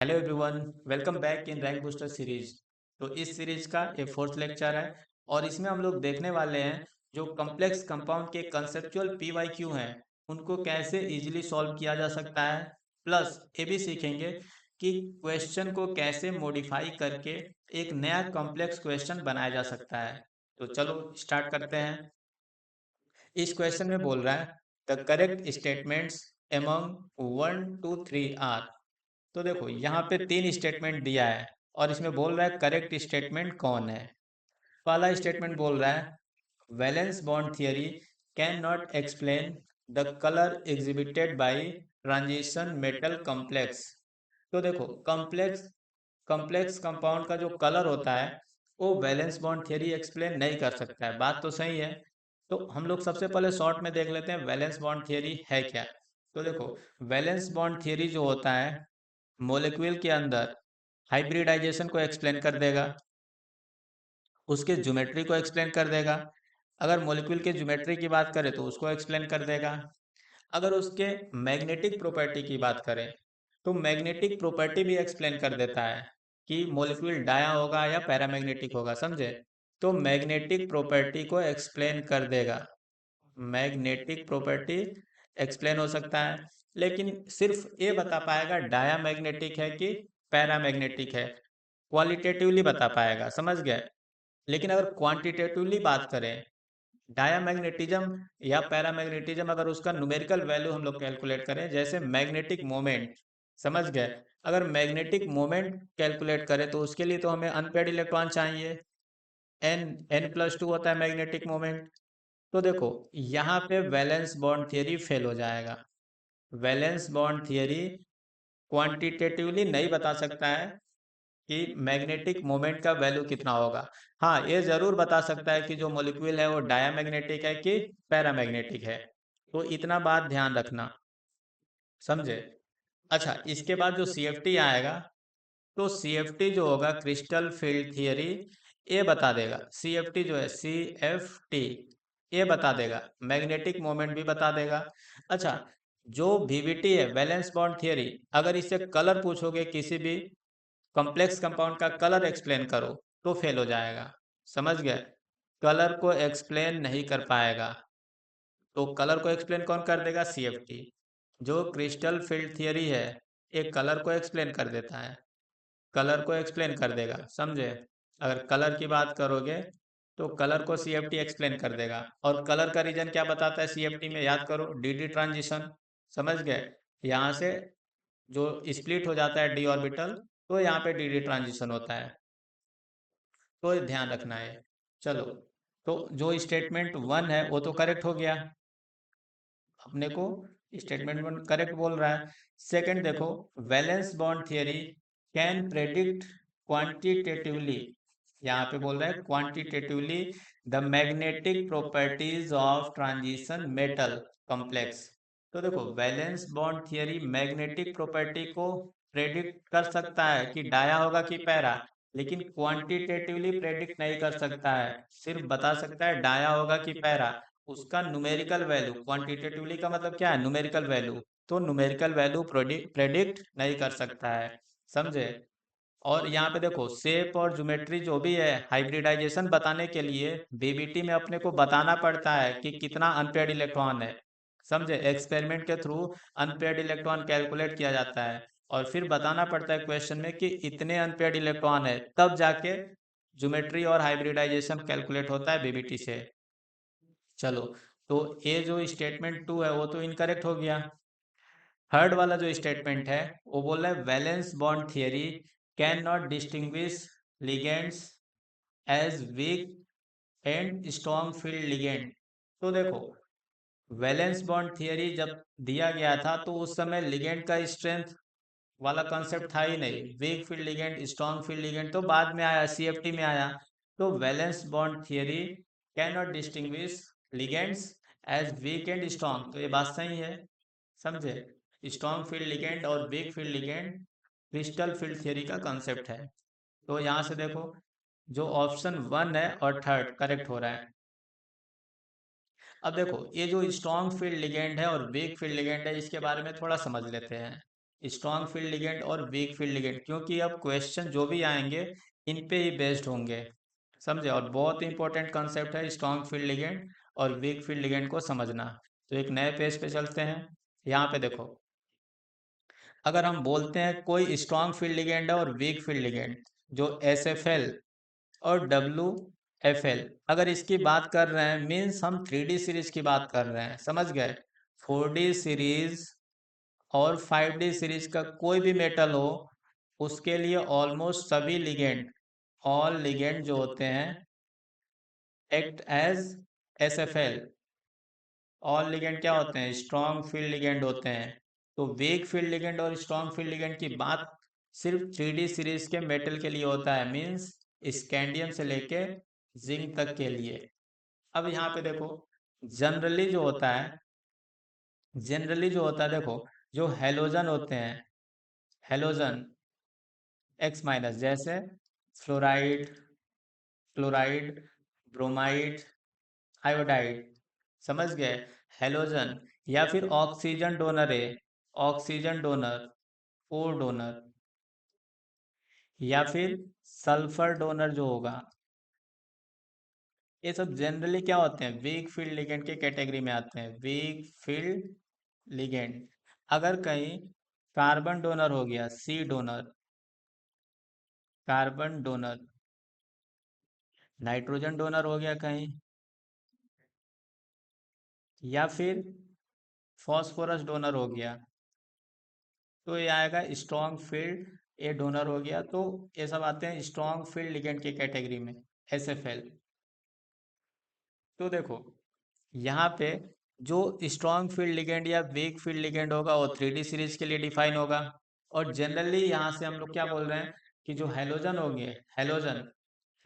Hello everyone, welcome back in rank booster series. तो इस series का ये फोर्थ लेक्चर है और इसमें हम लोग देखने वाले हैं जो कॉम्प्लेक्स कंपाउंड के कंसेप्चुअल पीवाईक्यू हैं उनको कैसे इजीली सॉल्व किया जा सकता है। प्लस ये भी सीखेंगे कि क्वेश्चन को कैसे मॉडिफाई करके एक नया कॉम्प्लेक्स क्वेश्चन बनाया जा सकता है। तो चलो स्टार्ट करते हैं। इस क्वेश्चन में बोल रहा है the correct statements among 1 2 3 are. तो देखो यहाँ पे तीन स्टेटमेंट दिया है और इसमें बोल रहा है करेक्ट स्टेटमेंट कौन है। पहला स्टेटमेंट बोल रहा है valence bond theory can not explain the colour exhibited by transition metal complex. तो देखो कॉम्प्लेक्स कंपाउंड का जो कलर होता है वो वैलेंस बॉन्ड थियरी एक्सप्लेन नहीं कर सकता है। बात तो सही है। तो हम लोग सबसे पहले शॉर्ट में देख लेते हैं वैलेंस बॉन्ड थियरी है क्या। तो देखो वैलेंस बॉन्ड थियरी जो होता है मॉलिक्यूल के अंदर हाइब्रिडाइजेशन को एक्सप्लेन कर देगा, उसके ज्योमेट्री को एक्सप्लेन कर देगा। अगर मॉलिक्यूल के ज्योमेट्री की बात करें तो उसको एक्सप्लेन कर देगा। अगर उसके मैग्नेटिक प्रॉपर्टी की बात करें तो मैग्नेटिक प्रॉपर्टी भी एक्सप्लेन कर देता है कि मॉलिक्यूल डाया होगा या पैरामैग्नेटिक होगा, समझे। तो मैग्नेटिक प्रॉपर्टी को एक्सप्लेन कर देगा। मैग्नेटिक प्रॉपर्टी एक्सप्लेन हो सकता है, लेकिन सिर्फ ये बता पाएगा डायामैग्नेटिक है कि पैरामैग्नेटिक है। क्वालिटेटिवली बता पाएगा, समझ गए। लेकिन अगर क्वांटिटेटिवली बात करें डायामैग्नेटिज्म या पैरामैग्नेटिज्म, अगर उसका न्यूमेरिकल वैल्यू हम लोग कैलकुलेट करें जैसे मैग्नेटिक मोमेंट, समझ गए। अगर मैग्नेटिक मोमेंट कैलकुलेट करें तो उसके लिए तो हमें अनपेड इलेक्ट्रॉन चाहिए। n+2 होता है मैग्नेटिक मोमेंट। तो देखो यहाँ पे वैलेंस बॉन्ड थियरी फेल हो जाएगा। वैलेंस बॉन्ड थियरी क्वांटिटेटिवली नहीं बता सकता है कि मैग्नेटिक मोमेंट का वैल्यू कितना होगा। हाँ, ये जरूर बता सकता है कि जो मॉलिक्यूल है वो डायामैग्नेटिक है कि पैरामैग्नेटिक है। तो इतना बात ध्यान रखना, समझे। अच्छा, इसके बाद जो सीएफटी आएगा तो सीएफटी जो होगा क्रिस्टल फील्ड थियरी ये बता देगा। सीएफटी जो है सीएफटी ये बता देगा, मैग्नेटिक मोमेंट भी बता देगा। अच्छा, जो वीवीटी है वैलेंस बॉन्ड थियरी, अगर इससे कलर पूछोगे किसी भी कॉम्प्लेक्स कंपाउंड का कलर एक्सप्लेन करो तो फेल हो जाएगा, समझ गए। कलर को एक्सप्लेन नहीं कर पाएगा। तो कलर को एक्सप्लेन कौन कर देगा? सीएफटी। जो क्रिस्टल फील्ड थियरी है एक कलर को एक्सप्लेन कर देता है, कलर को एक्सप्लेन कर देगा, समझे। अगर कलर की बात करोगे तो कलर को सीएफटी एक्सप्लेन कर देगा। और कलर का रीजन क्या बताता है सीएफटी में, याद करो, डीडी ट्रांजिशन, समझ गए। यहाँ से जो स्प्लिट हो जाता है डी ऑर्बिटल तो यहाँ पे डीडी ट्रांजिशन होता है। तो ये ध्यान रखना है। चलो, तो जो स्टेटमेंट वन है वो तो करेक्ट हो गया अपने को। स्टेटमेंट वन करेक्ट बोल रहा है। सेकंड देखो, valence bond theory can predict quantitatively, यहाँ पे बोल रहा है quantitatively the magnetic properties of transition metal complex. तो देखो valence bond theory magnetic property को प्रेडिक्ट कर सकता है कि डाया होगा कि पैरा, लेकिन क्वांटिटेटिवली प्रेडिक्ट नहीं कर सकता है। सिर्फ बता सकता है डाया होगा कि पैरा। उसका न्यूमेरिकल वैल्यू, क्वांटिटेटिवली का मतलब क्या है? Numerical value. तो न्यूमेरिकल वैल्यू प्रेडिक्ट नहीं कर सकता है, समझे। और यहाँ पे देखो शेप और ज्योमेट्री जो भी है हाइब्रिडाइजेशन बताने के लिए बीबीटी में अपने को बताना पड़ता है कि कितना अनपेयर्ड इलेक्ट्रॉन है, समझे। एक्सपेरिमेंट के थ्रू अनपेयर्ड इलेक्ट्रॉन कैलकुलेट किया जाता है और फिर बताना पड़ता है क्वेश्चन में कि इतने अनपेयर्ड इलेक्ट्रॉन है, तब जाके ज्योमेट्री और हाइब्रिडाइजेशन कैलकुलेट होता है बीबीटी से। चलो, तो ये जो स्टेटमेंट टू है वो तो इनकरेक्ट हो गया। थर्ड वाला जो स्टेटमेंट है वो बोल रहा है valence bond theory can not distinguish ligands as weak and strong field ligand. तो देखो वैलेंस बॉन्ड थियरी जब दिया गया था तो उस समय लिगेंड का स्ट्रेंथ वाला कॉन्सेप्ट था ही नहीं। Weak field ligand strong field ligand तो बाद में आया, सीएफटी में आया। तो valence bond theory can not distinguish ligands as weak and strong, तो ये बात सही है, समझे। स्ट्रॉन्ग फील्ड लिगेंड और weak field ligand crystal field theory का कॉन्सेप्ट है। तो यहाँ से देखो जो ऑप्शन वन है और थर्ड करेक्ट हो रहा है। अब देखो ये जो स्ट्रॉन्ग फील्ड लिगेंड है और वीक फील्ड लिगेंड है इसके बारे में थोड़ा समझ लेते हैं। स्ट्रॉन्ग फील्ड लिगेंड और वीक फील्ड लिगेंड, क्योंकि अब क्वेश्चन जो भी आएंगे इन पे ही बेस्ड होंगे, समझे। और बहुत इंपॉर्टेंट कंसेप्ट है स्ट्रॉन्ग फील्ड लिगेंड और वीक फील्ड लिगेंड को समझना। तो एक नए पेज पे चलते हैं। यहाँ पे देखो, अगर हम बोलते हैं कोई स्ट्रॉन्ग फील्ड लिगेंड है और वीक फील्ड लिगेंड, जो SFL और WFL, अगर इसकी बात कर रहे हैं मीन्स हम 3D सीरीज की बात कर रहे हैं, समझ गए। 4D सीरीज और 5D सीरीज का कोई भी मेटल हो, उसके लिए ऑलमोस्ट सभी लिगेंड, ऑल लिगेंड जो होते हैं act as SFL। All ligand क्या होते हैं? स्ट्रॉन्ग फील्ड लिगेंड होते हैं। तो वीक फील्ड लिगेंड और स्ट्रॉन्ग फील्ड लिगेंड की बात सिर्फ 3D सीरीज के मेटल के लिए होता है, मीन्स स्कैंडियम से लेके जिंक तक के लिए। अब यहाँ पे देखो, जनरली जो होता है, देखो, जो हेलोजन होते हैं, हेलोजन X माइनस, जैसे फ्लोराइड, ब्रोमाइड, आयोडाइड, समझ गए। हेलोजन या फिर ऑक्सीजन डोनर है, ऑक्सीजन डोनर, ओ डोनर, या फिर सल्फर डोनर जो होगा, ये सब जनरली क्या होते हैं? वीक फील्ड लिगेंड के कैटेगरी में आते हैं, वीक फील्ड लिगेंड। अगर कहीं कार्बन डोनर हो गया, C donor, carbon donor, nitrogen donor हो गया कहीं, या फिर फॉस्फोरस डोनर हो गया, तो ये आएगा स्ट्रॉन्ग फील्ड, ए डोनर हो गया। तो ये सब आते हैं स्ट्रॉन्ग फील्ड लिगेंड की कैटेगरी में, SFL। तो देखो, यहाँ पे जो स्ट्रॉन्ग फील्ड लिगेंड या वीक फील्ड लिगेंड होगा वो 3D सीरीज के लिए डिफाइन होगा। और जनरली यहाँ से हम लोग क्या बोल रहे हैं कि जो हेलोजन होंगे, halogen,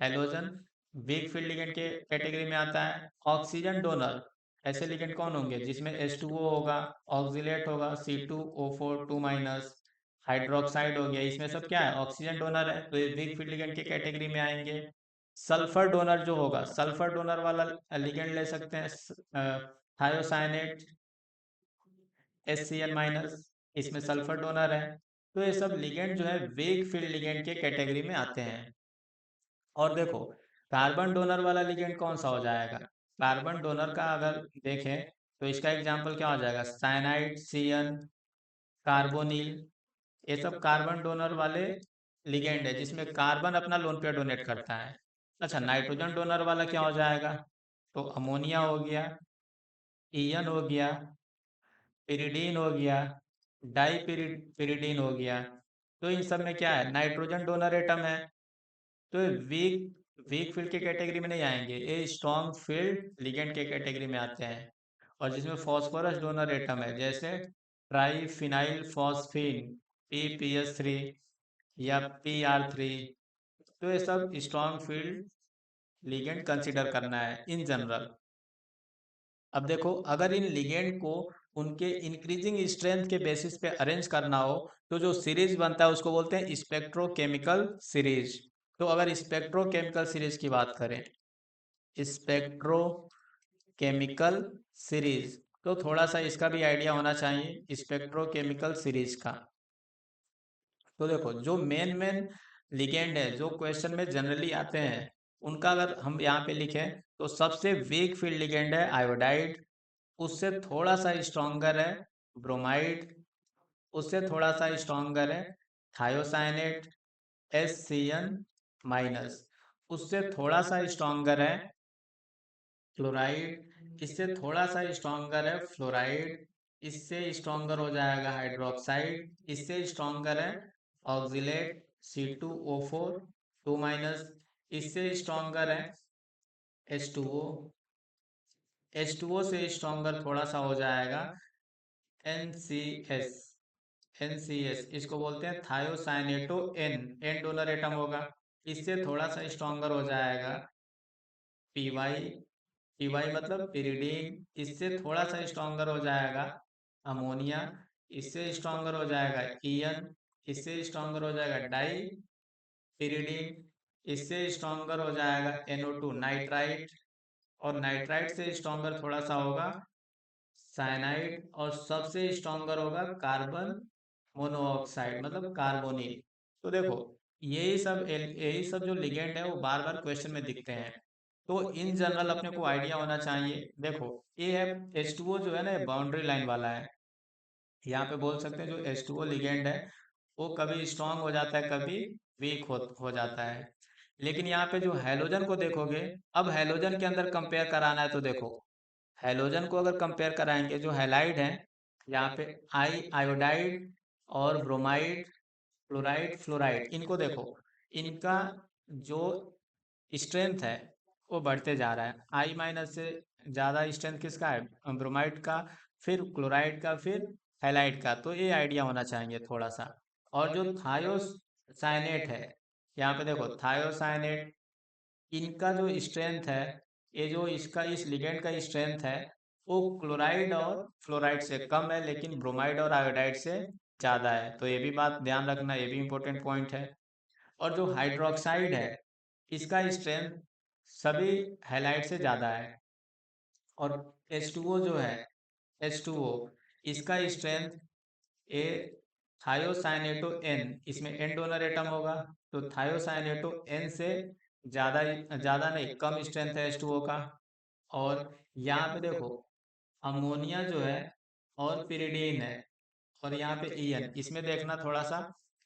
halogen week field ligand के कैटेगरी में आता है। ऑक्सीजन डोनर, ऐसे लिगेंड कौन होंगे जिसमें H2O होगा, ऑक्सीलेट होगा, C2O4 2 माइनस, हाइड्रोक्साइड हो गया, इसमें सब क्या है? ऑक्सीजन डोनर है, तो ये वीक फील्ड लिगेंड के कैटेगरी में आएंगे। सल्फर डोनर जो होगा, सल्फर डोनर वाला लिगेंड ले सकते हैं, थायोसाइनेट HCl माइनस, इसमें सल्फर डोनर है। तो ये सब लिगेंड जो है वीक फील्ड लिगेंड के कैटेगरी में आते हैं। और देखो, कार्बन डोनर वाला लिगेंड कौन सा हो जाएगा? कार्बन डोनर का अगर देखें तो इसका एग्जाम्पल क्या हो जाएगा? साइनाइड, सियन, कार्बोनिल, ये सब कार्बन डोनर वाले लिगेंड है जिसमें कार्बन अपना लोन पेयर डोनेट करता है। अच्छा, नाइट्रोजन डोनर वाला क्या हो जाएगा? तो अमोनिया हो गया, ईयन हो गया, पिरिडीन हो गया, डाई पिरिडीन हो गया। तो इन सब में क्या है? नाइट्रोजन डोनर एटम है। तो ये वीक फील्ड के कैटेगरी में नहीं आएंगे, ये स्ट्रॉन्ग फील्ड लिगेंड के कैटेगरी में आते हैं। और जिसमें फॉस्फोरस डोनर एटम है, जैसे ट्राईफिनाइल फॉस्फीन, PPS3 या PR3, तो ये सब स्ट्रॉन्ग फील्ड लिगेंड कंसिडर करना है इन जनरल। अब देखो, अगर इन लिगेंड को उनके इंक्रीजिंग स्ट्रेंथ के बेसिस पे अरेंज करना हो, तो जो सीरीज बनता है उसको बोलते हैं स्पेक्ट्रोकेमिकल सीरीज। तो अगर स्पेक्ट्रोकेमिकल सीरीज की बात करें, स्पेक्ट्रोकेमिकल सीरीज, तो थोड़ा सा इसका भी आइडिया होना चाहिए स्पेक्ट्रोकेमिकल सीरीज का। तो देखो, जो मेन मेन लिगेंड है जो क्वेश्चन में जनरली आते हैं, उनका अगर हम यहाँ पे लिखें तो सबसे वीक फील्ड लिगेंड है आयोडाइड, उससे थोड़ा सा स्ट्रॉन्गर है ब्रोमाइड, उससे थोड़ा सा स्ट्रॉन्गर है थायोसाइनेट HCN माइनस, उससे थोड़ा सा स्ट्रॉन्गर है क्लोराइड, इससे थोड़ा सा स्ट्रॉन्गर है फ्लोराइड, इससे स्ट्रॉन्गर हो जाएगा हाइड्रोक्साइड, इससे स्ट्रॉन्गर है ऑक्जिलेट C2O4 2 माइनस, इससे स्ट्रॉन्गर है H2O, H2O से स्ट्रॉन्गर थोड़ा सा हो जाएगा NCS, इसको बोलते हैं थायोसाइनेटो N डोनर एटम होगा। इससे थोड़ा सा स्ट्रॉन्गर हो जाएगा PY, मतलब पिरिडीन, इससे थोड़ा सा स्ट्रॉन्गर हो जाएगा अमोनिया, इससे स्ट्रॉन्गर हो जाएगा ईयन, इससे स्ट्रॉन्गर हो जाएगा डाई पिरिडीन, इससे स्ट्रॉन्गर हो जाएगा NO2 नाइट्राइट, और नाइट्राइट से स्ट्रॉन्गर थोड़ा सा होगा साइनाइड, और सबसे स्ट्रॉन्गर होगा कार्बन मोनोऑक्साइड मतलब कार्बोनिल। तो देखो यही सब जो लिगेंड है वो बार बार क्वेश्चन में दिखते हैं। तो इन जनरल अपने को आइडिया होना चाहिए। देखो ये है H2O जो है ना, ये बाउंड्री लाइन वाला है। यहाँ पे बोल सकते हैं जो H2O लिगेंड है वो कभी स्ट्रांग हो जाता है, कभी वीक हो जाता है। लेकिन यहाँ पे जो हैलोजन को देखोगे, अब हैलोजन के अंदर कंपेयर कराना है तो देखो, हैलोजन को अगर कंपेयर कराएंगे, जो हैलाइड है यहाँ पे आयोडाइड और ब्रोमाइड, फ्लोराइड, फ्लोराइड, इनको देखो, इनका जो स्ट्रेंथ है वो बढ़ते जा रहा है। आई माइनस से ज़्यादा स्ट्रेंथ किसका है? ब्रोमाइड का, फिर क्लोराइड का, फिर हैलाइड का। तो ये आइडिया होना चाहिए थोड़ा सा। और जो थायोसाइनेट है, यहाँ पे देखो थायोसाइनेट, इनका जो स्ट्रेंथ है, ये जो इसका इस लिगेंड का स्ट्रेंथ है वो क्लोराइड और फ्लोराइड से कम है, लेकिन ब्रोमाइड और आयोडाइड से ज़्यादा है। तो ये भी बात ध्यान रखना, ये भी इम्पोर्टेंट पॉइंट है। और जो हाइड्रोक्साइड है, इसका स्ट्रेंथ सभी हैलाइड से ज़्यादा है। और H2O जो है, H2O, इसका स्ट्रेंथ ए थायोसाइनेटो एन, इसमें एन डोनर एटम होगा, तो थायोसाइनेटो एन से ज़्यादा, ज़्यादा नहीं, कम स्ट्रेंथ है H2O का। और यहाँ पे देखो अमोनिया जो है और पिरिडीन है, और यहाँ पे ईएन, इसमें देखना थोड़ा सा,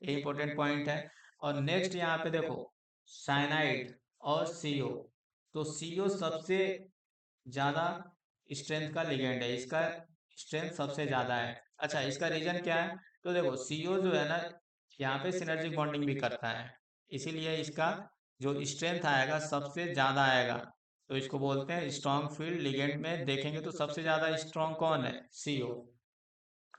ये इंपॉर्टेंट पॉइंट है। और नेक्स्ट यहाँ पे देखो साइनाइड और सीओ, तो सीओ सबसे ज़्यादा स्ट्रेंथ का लिगेंड है, इसका स्ट्रेंथ सबसे ज़्यादा है। अच्छा, इसका रीजन क्या है? तो देखो सीओ जो है ना, यहाँ पे सिनर्जिक बॉन्डिंग भी करता है, इसीलिए इसका जो स्ट्रेंथ आएगा सबसे ज़्यादा आएगा। तो इसको बोलते हैं स्ट्रॉन्ग फील्ड लिगेंड में देखेंगे तो सबसे ज़्यादा स्ट्रॉन्ग कौन है? सीओ।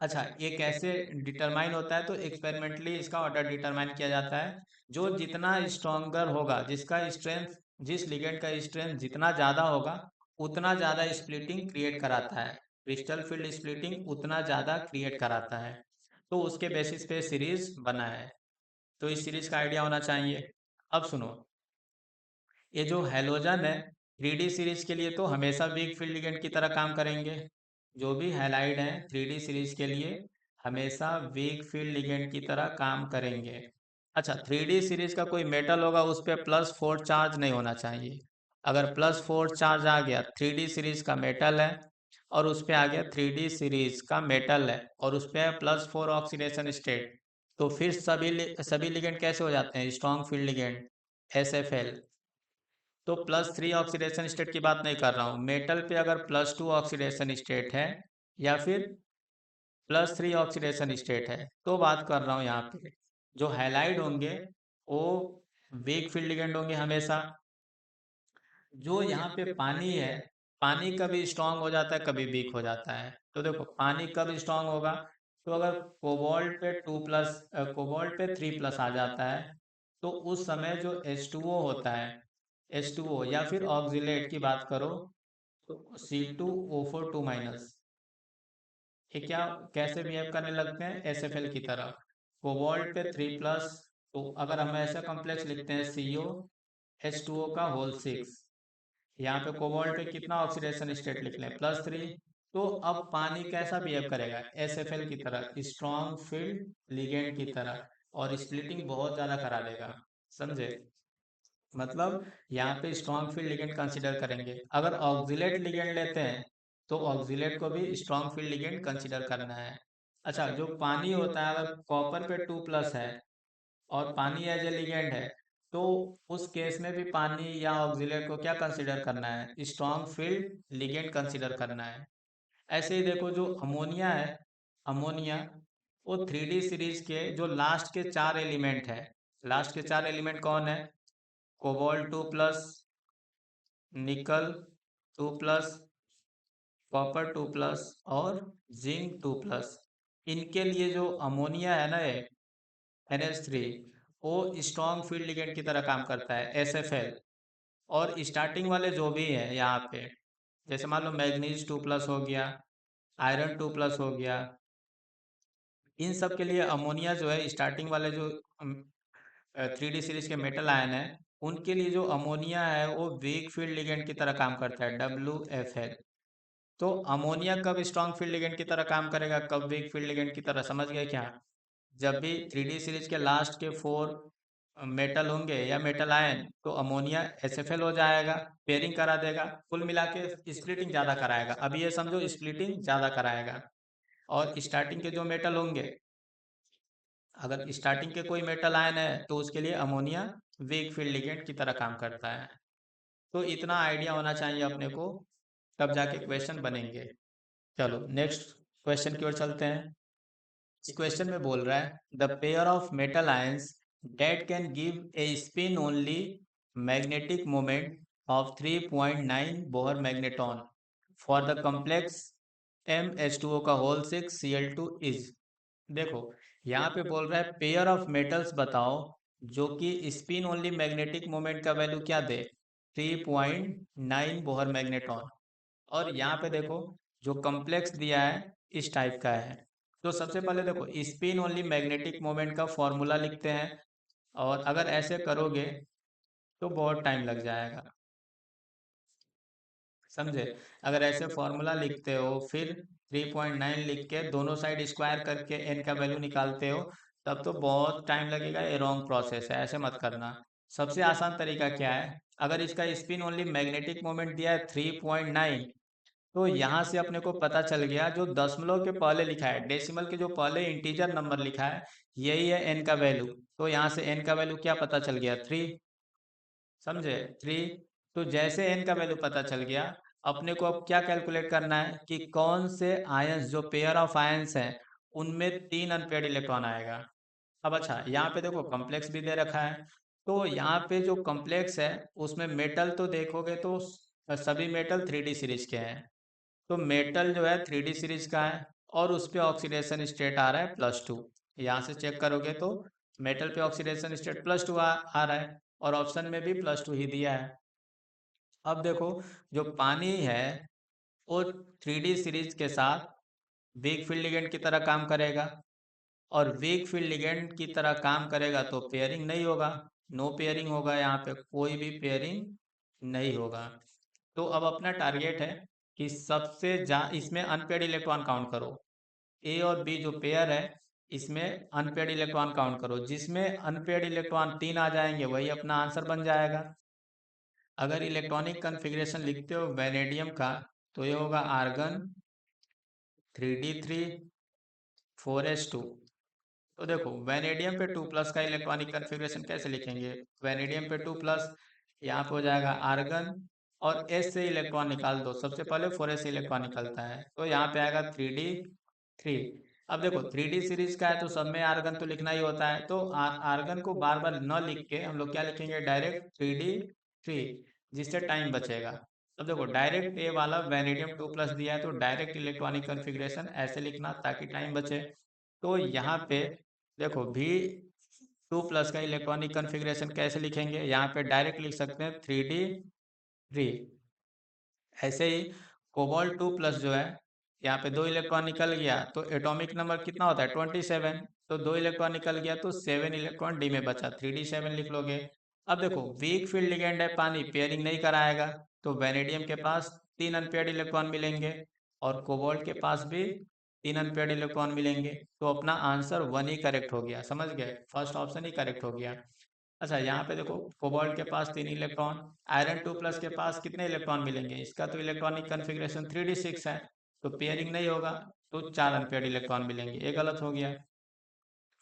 अच्छा, ये कैसे डिटरमाइन होता है? तो एक्सपेरिमेंटली इसका ऑर्डर डिटरमाइन किया जाता है। जो जितना स्ट्रॉन्गर होगा, जिसका स्ट्रेंथ, जिस लिगेंड का स्ट्रेंथ जितना ज़्यादा होगा, उतना ज़्यादा स्प्लिटिंग क्रिएट कराता है, क्रिस्टल फील्ड स्प्लिटिंग उतना ज़्यादा क्रिएट कराता है। तो उसके बेसिस पे सीरीज बना है। तो इस सीरीज का आइडिया होना चाहिए। अब सुनो, ये जो हैलोजन है 3D सीरीज के लिए तो हमेशा वीक फील्ड लिगेंड की तरह काम करेंगे। जो भी हैलाइड हैं 3D सीरीज के लिए हमेशा वीक फील्ड लिगेंड की तरह काम करेंगे। अच्छा, 3D सीरीज का कोई मेटल होगा उस पर +4 चार्ज नहीं होना चाहिए। अगर +4 चार्ज आ गया, 3D सीरीज का मेटल है और उस पर आ गया 3D सीरीज का मेटल है और उस पर +4 ऑक्सीडेशन स्टेट, तो फिर सभी लिगेंड कैसे हो जाते हैं? Strong field ligand, SFL। तो +3 ऑक्सीडेशन स्टेट की बात नहीं कर रहा हूँ, मेटल पे अगर +2 ऑक्सीडेशन स्टेट है या फिर +3 ऑक्सीडेशन स्टेट है तो बात कर रहा हूँ। यहाँ पे जो हैलाइड होंगे वो वीक फील्ड लिगेंड होंगे हमेशा। जो यहाँ पे पानी है, पानी कभी स्ट्रांग हो जाता है, कभी वीक हो जाता है। तो देखो पानी कब स्ट्रांग होगा? तो अगर कोबाल्ट पे 2+, कोबाल्ट पे 3+ आ जाता है, तो उस समय जो H2O होता है, H2O या फिर ऑक्जिलेट की बात करो, तो C2O4 2-, ये क्या, कैसे बिहेव करने लगते हैं? SFL की तरह। कोबाल्ट पे 3+, तो अगर हम ऐसा कॉम्प्लेक्स लिखते हैं COH2O का होल 6, यहाँ पे कोबाल्ट पे कितना ऑक्सीडेशन स्टेट लिख लें? +3। तो अब पानी कैसा बिहेव करेगा? SFL की तरह, स्ट्रॉन्ग फील्ड लिगेंड की तरह, और स्प्लिटिंग बहुत ज़्यादा करा देगा। समझे? मतलब यहाँ पे स्ट्रॉन्ग फील्ड लिगेंड कंसीडर करेंगे। अगर ऑक्जिलेट लिगेंड लेते हैं तो ऑक्जिलेट को भी स्ट्रॉन्ग फील्ड लिगेंड कंसीडर करना है। अच्छा, जो पानी होता है अगर कॉपर पे 2+ है और पानी एज ए लिगेंड है, तो उस केस में भी पानी या ऑक्जिलेट को क्या कंसीडर करना है? स्ट्रॉन्ग फील्ड लिगेंड कंसीडर करना है। ऐसे ही देखो जो अमोनिया है, अमोनिया वो 3D सीरीज के जो लास्ट के 4 एलिमेंट है, लास्ट के 4 एलिमेंट कौन है? कोबाल्ट 2+, निकल 2+, कॉपर 2+, और जिंक 2+। इनके लिए जो अमोनिया है ना, ये NH3, वो स्ट्रॉन्ग फील्ड लिगेंड की तरह काम करता है, SFL। और स्टार्टिंग वाले जो भी हैं यहाँ पे, जैसे मान लो मैग्नीज 2+ हो गया, आयरन 2+ हो गया, इन सब के लिए अमोनिया जो है, स्टार्टिंग वाले जो 3D सीरीज के मेटल आयन है, उनके लिए जो अमोनिया है वो वीक फील्ड लिगेंड की तरह काम करता है, WFL। तो अमोनिया कब स्ट्रॉन्ग फील्ड लिगेंड की तरह काम करेगा, कब वीक फील्ड लिगेंड की तरह, समझ गए क्या? जब भी 3D सीरीज के लास्ट के 4 मेटल होंगे या मेटल आयन, तो अमोनिया HFL हो जाएगा, पेयरिंग करा देगा, कुल मिला के स्प्लिटिंग ज़्यादा कराएगा। अब ये समझो स्प्लिटिंग ज़्यादा कराएगा। और स्टार्टिंग के जो मेटल होंगे, अगर स्टार्टिंग के कोई मेटल आयन है तो उसके लिए अमोनिया वीक फील्ड लिगेंड की तरह काम करता है। तो इतना आइडिया होना चाहिए अपने को, तब जाके क्वेश्चन बनेंगे। चलो नेक्स्ट क्वेश्चन की ओर चलते हैं। इस क्वेश्चन में बोल रहा है the pair of metal ions date can give a spin only magnetic moment of 3.9 Bohr magneton for the complex MH2O का होल 6 Cl2 इज। देखो यहाँ पे बोल रहा है पेयर ऑफ मेटल्स बताओ जो कि स्पिन ओनली मैग्नेटिक मोमेंट का वैल्यू क्या दे, 3.9 बोहर मैग्नेटॉन। और यहाँ पे देखो जो कॉम्प्लेक्स दिया है इस टाइप का है। तो सबसे पहले देखो स्पिन ओनली मैग्नेटिक मोमेंट का फॉर्मूला लिखते हैं, और अगर ऐसे करोगे तो बहुत टाइम लग जाएगा, समझे। अगर ऐसे फॉर्मूला लिखते हो फिर 3.9 लिख के दोनों साइड स्क्वायर करके एन का वैल्यू निकालते हो, तब तो बहुत टाइम लगेगा। ये रॉन्ग प्रोसेस है, ऐसे मत करना। सबसे आसान तरीका क्या है, अगर इसका स्पिन ओनली मैग्नेटिक मोमेंट दिया है 3.9, तो यहाँ से अपने को पता चल गया जो दशमलव के पहले लिखा है, डेसिमल के जो पहले इंटीजर नंबर लिखा है, यही है एन का वैल्यू। तो यहाँ से एन का वैल्यू क्या पता चल गया, 3, समझे, 3। तो जैसे एन का वैल्यू पता चल गया, अपने को अब क्या कैलकुलेट करना है कि कौन से आयंस, जो पेयर ऑफ आयंस हैं, उनमें 3 अनपेयर्ड इलेक्ट्रॉन आएगा। अब अच्छा यहाँ पे देखो कॉम्प्लेक्स भी दे रखा है, तो यहाँ पे जो कॉम्प्लेक्स है उसमें मेटल तो देखोगे तो सभी मेटल 3D सीरीज के हैं। तो मेटल जो है 3D सीरीज का है, और उस पे ऑक्सीडेशन स्टेट आ रहा है +2। यहाँ से चेक करोगे तो मेटल पे ऑक्सीडेशन स्टेट +2 आ रहा है, और ऑप्शन में भी +2 ही दिया है। अब देखो जो पानी है वो 3D सीरीज के साथ वीक फील्ड लिगेंड की तरह काम करेगा, और वीक फील्ड लिगेंड की तरह काम करेगा तो पेयरिंग नहीं होगा, नो पेयरिंग होगा, यहाँ पे कोई भी पेयरिंग नहीं होगा। तो अब अपना टारगेट है कि सबसे इसमें अनपेयर्ड इलेक्ट्रॉन काउंट करो। ए और बी जो पेयर है इसमें अनपेयर्ड इलेक्ट्रॉन काउंट करो, जिसमें अनपेयर्ड इलेक्ट्रॉन 3 आ जाएंगे वही अपना आंसर बन जाएगा। अगर इलेक्ट्रॉनिक कन्फिग्रेशन लिखते हो वैनेडियम का, तो ये होगा आर्गन 3D3 4s2। तो देखो वैनेडियम पे 2+ का इलेक्ट्रॉनिक कन्फिग्रेशन कैसे लिखेंगे, वैनेडियम पे 2+, यहाँ पे हो जाएगा आर्गन, और एस से इलेक्ट्रॉन निकाल दो, सबसे पहले 4s से इलेक्ट्रॉन निकलता है, तो यहाँ पे आएगा 3D3। अब देखो 3D सीरीज का है तो सब में आर्गन तो लिखना ही होता है, तो आर्गन को बार बार न लिख के हम लोग क्या लिखेंगे, डायरेक्ट 3D3, जिससे टाइम बचेगा। अब देखो डायरेक्ट ए वाला वैनेडियम 2+ दिया है तो डायरेक्ट इलेक्ट्रॉनिक कन्फिग्रेशन ऐसे लिखना ताकि टाइम बचे। तो यहाँ पे देखो V2+ का इलेक्ट्रॉनिक कन्फिग्रेशन कैसे लिखेंगे, यहाँ पे डायरेक्ट लिख सकते हैं 3D3। ऐसे ही कोबाल्ट 2+ जो है, यहाँ पे 2 इलेक्ट्रॉन निकल गया तो एटॉमिक नंबर कितना होता है, 27। तो 2 इलेक्ट्रॉन निकल गया तो 7 इलेक्ट्रॉन डी में बचा, 3D7 लिख लोगे। अब देखो वीक फील्ड लिगेंड है, पानी पेयरिंग नहीं कराएगा, तो वैनेडियम के पास 3 अनपेयर्ड इलेक्ट्रॉन मिलेंगे, और कोबाल्ट के पास भी 3 अनपेयर्ड इलेक्ट्रॉन मिलेंगे। तो अपना आंसर 1 ही करेक्ट हो गया, समझ गए, फर्स्ट ऑप्शन ही करेक्ट हो गया। अच्छा यहाँ पे देखो कोबाल्ट के पास 3 इलेक्ट्रॉन, आयरन 2+ के पास कितने इलेक्ट्रॉन मिलेंगे, इसका तो इलेक्ट्रॉनिक कन्फिग्रेशन 3D6 है, तो पेयरिंग नहीं होगा, तो 4 अनपेयर्ड इलेक्ट्रॉन मिलेंगे, ये गलत हो गया।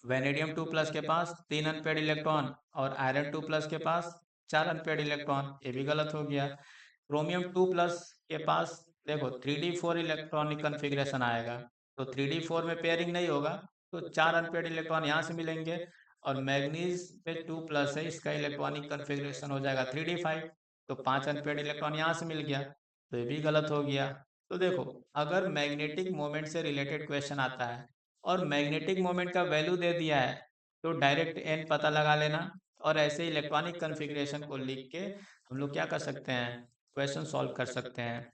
वैनेडियम 2+ के पास 3 अनपेयर्ड इलेक्ट्रॉन, और आयरन 2+ के पास 4 अनपेयर्ड इलेक्ट्रॉन, ये भी गलत हो गया। क्रोमियम 2+ के पास देखो 3D4 इलेक्ट्रॉनिक कन्फिग्रेशन आएगा, तो 3D4 में पेयरिंग नहीं होगा, तो 4 अनपेयर्ड इलेक्ट्रॉन यहाँ से मिलेंगे। और मैग्नीज पे 2+ है, इसका इलेक्ट्रॉनिक कन्फिग्रेशन हो जाएगा 3D5, तो 5 अनपेयर्ड इलेक्ट्रॉन यहाँ से मिल गया, तो ये भी गलत हो गया। तो देखो अगर मैग्नेटिक मोमेंट से रिलेटेड क्वेश्चन आता है और मैग्नेटिक मोमेंट का वैल्यू दे दिया है, तो डायरेक्ट एन पता लगा लेना, और ऐसे इलेक्ट्रॉनिक कन्फिग्रेशन को लिख के हम लोग क्या कर सकते हैं, क्वेश्चन सॉल्व कर सकते हैं।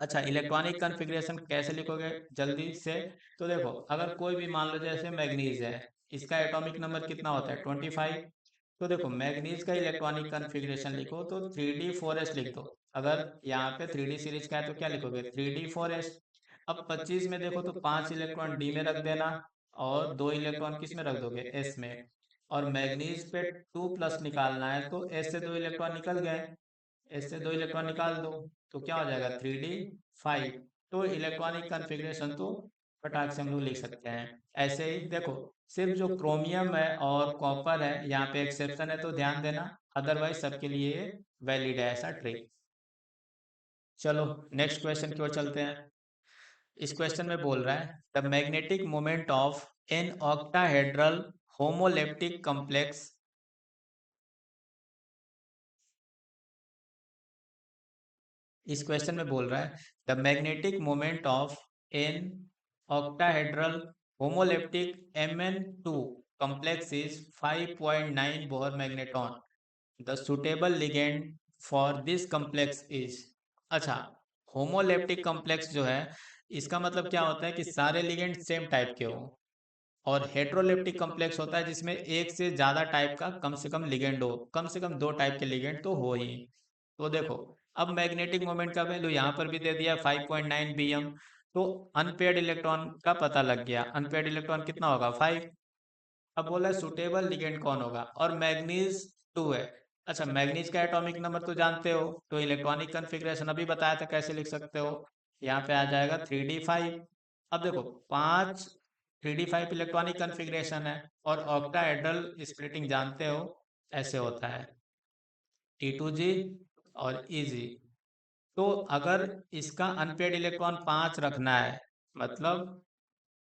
अच्छा इलेक्ट्रॉनिक कन्फिग्रेशन कैसे लिखोगे जल्दी से, तो देखो अगर कोई भी मान लो जैसे मैग्नीज है, इसका एटॉमिक नंबर कितना होता है, 25। तो देखो मैग्नीज का इलेक्ट्रॉनिक कन्फिग्रेशन लिखो तो 3D4s लिख दो। अगर यहाँ पे 3D सीरीज का है तो क्या लिखोगे, 3D4s। अब 25 में देखो तो 5 इलेक्ट्रॉन डी में रख देना, और 2 इलेक्ट्रॉन किस में रख दोगे, एस में। और मैग्नीज पे 2+ निकालना है, तो एस से 2 इलेक्ट्रॉन निकल गए, एस से 2 इलेक्ट्रॉन निकाल दो, तो क्या हो जाएगा 3d5। तो इलेक्ट्रॉनिक कन्फिग्रेशन तो फटाक से हम लोग लिख सकते हैं। ऐसे ही देखो, सिर्फ जो क्रोमियम है और कॉपर है यहाँ पे एक्सेप्शन है, तो ध्यान देना, अदरवाइज सबके लिए वैलिड है ऐसा ट्रिक। चलो नेक्स्ट क्वेश्चन की ओर चलते हैं। इस क्वेश्चन में बोल रहा है the magnetic moment of an octahedral homoleptic complex. इस क्वेश्चन में बोल रहा है the magnetic moment of an octahedral homoleptic Mn2 complex is 5.9 Bohr magneton. The suitable ligand for this complex is. अच्छा, होमोलेप्टिक कॉम्प्लेक्स जो है, इसका मतलब क्या होता है कि सारे लिगेंड सेम टाइप के हो। और हेट्रोलेप्टिक कॉम्प्लेक्स होता है जिसमें एक से ज़्यादा टाइप का कम से कम लिगेंड हो, कम से कम 2 टाइप के लिगेंड तो हो ही। तो देखो, अब मैग्नेटिक मोमेंट का वैल्यू यहाँ पर भी दे दिया 5.9 Bm। तो अनपेयर्ड इलेक्ट्रॉन का पता लग गया, अनपेयर्ड इलेक्ट्रॉन कितना होगा 5। अब बोला सुटेबल लिगेंड कौन होगा, और मैग्नीज 2 है। अच्छा, मैग्नीज का एटॉमिक नंबर तो जानते हो, तो इलेक्ट्रॉनिक कन्फिग्रेशन अभी बताया था कैसे लिख सकते हो, यहाँ पे आ जाएगा 3d5। अब देखो, 5 3d5 इलेक्ट्रॉनिक कन्फिग्रेशन है, और ऑक्टाहेड्रल स्प्लिटिंग जानते हो ऐसे होता है, T2G और EG। तो अगर इसका अनपेयर्ड इलेक्ट्रॉन 5 रखना है, मतलब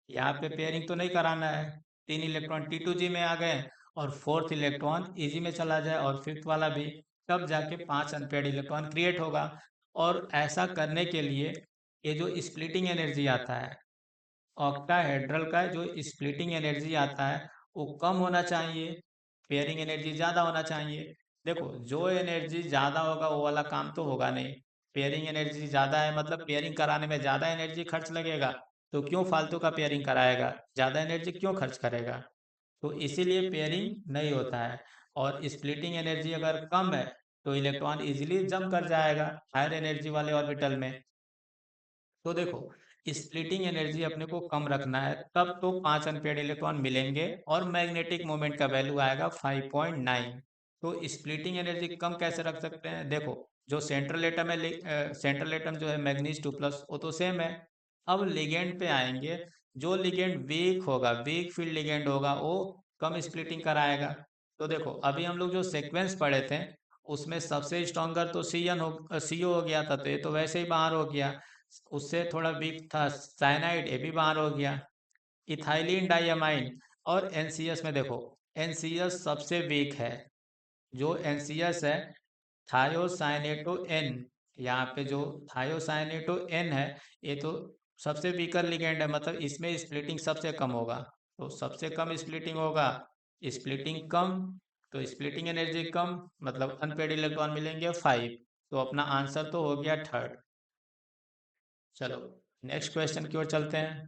यहाँ पे पेयरिंग तो नहीं कराना है, 3 इलेक्ट्रॉन T2G में आ गए और 4th इलेक्ट्रॉन EG में चला जाए और 5th वाला भी, तब जाके 5 अनपेयर्ड इलेक्ट्रॉन क्रिएट होगा। और ऐसा करने के लिए ये जो स्प्लिटिंग एनर्जी आता है, ऑक्टाहेड्रल का जो स्प्लिटिंग एनर्जी आता है वो कम होना चाहिए, पेयरिंग एनर्जी ज़्यादा होना चाहिए। देखो, जो एनर्जी ज़्यादा होगा वो वाला काम तो होगा नहीं, पेयरिंग एनर्जी ज़्यादा है मतलब पेयरिंग कराने में ज़्यादा एनर्जी खर्च लगेगा, तो क्यों फालतू का पेयरिंग कराएगा, ज़्यादा एनर्जी क्यों खर्च करेगा। तो इसीलिए पेयरिंग नहीं होता है। और स्प्लिटिंग एनर्जी अगर कम है तो इलेक्ट्रॉन इजीली जंप कर जाएगा हायर एनर्जी वाले ऑर्बिटल में। तो देखो, स्प्लिटिंग एनर्जी अपने को कम रखना है, तब तो 5 अनपेयर्ड इलेक्ट्रॉन मिलेंगे और मैग्नेटिक मोमेंट का वैल्यू आएगा 5.9। तो स्प्लिटिंग एनर्जी कम कैसे रख सकते हैं, देखो, जो सेंट्रल एटम है, सेंट्रल एटम जो है मैग्नीज 2+, वो तो सेम है। अब लिगेंड पे आएंगे, जो लिगेंड वीक होगा, वीक फील्ड लिगेंड होगा, वो कम स्प्लिटिंग कराएगा। तो देखो, अभी हम लोग जो सीक्वेंस पढ़े थे उसमें सबसे स्ट्रॉन्गर तो CO हो गया था, तो ये तो वैसे ही बाहर हो गया। उससे थोड़ा वीक था साइनाइड, ये भी बाहर हो गया। इथाइलिन डाइअमाइन और NCS में देखो, NCS सबसे वीक है। जो NCS है, थायोसाइनेटो एन, यहाँ पे जो थायोसाइनेटो एन है, ये तो सबसे वीकर लिगेंड है, मतलब इसमें स्प्लिटिंग सबसे कम होगा। तो सबसे कम स्प्लिटिंग होगा, स्प्लिटिंग कम, तो स्प्लिटिंग एनर्जी कम, मतलब अनपेड इलेक्ट्रॉन मिलेंगे 5। तो अपना आंसर तो हो गया थर्ड। चलो नेक्स्ट क्वेश्चन की ओर चलते हैं।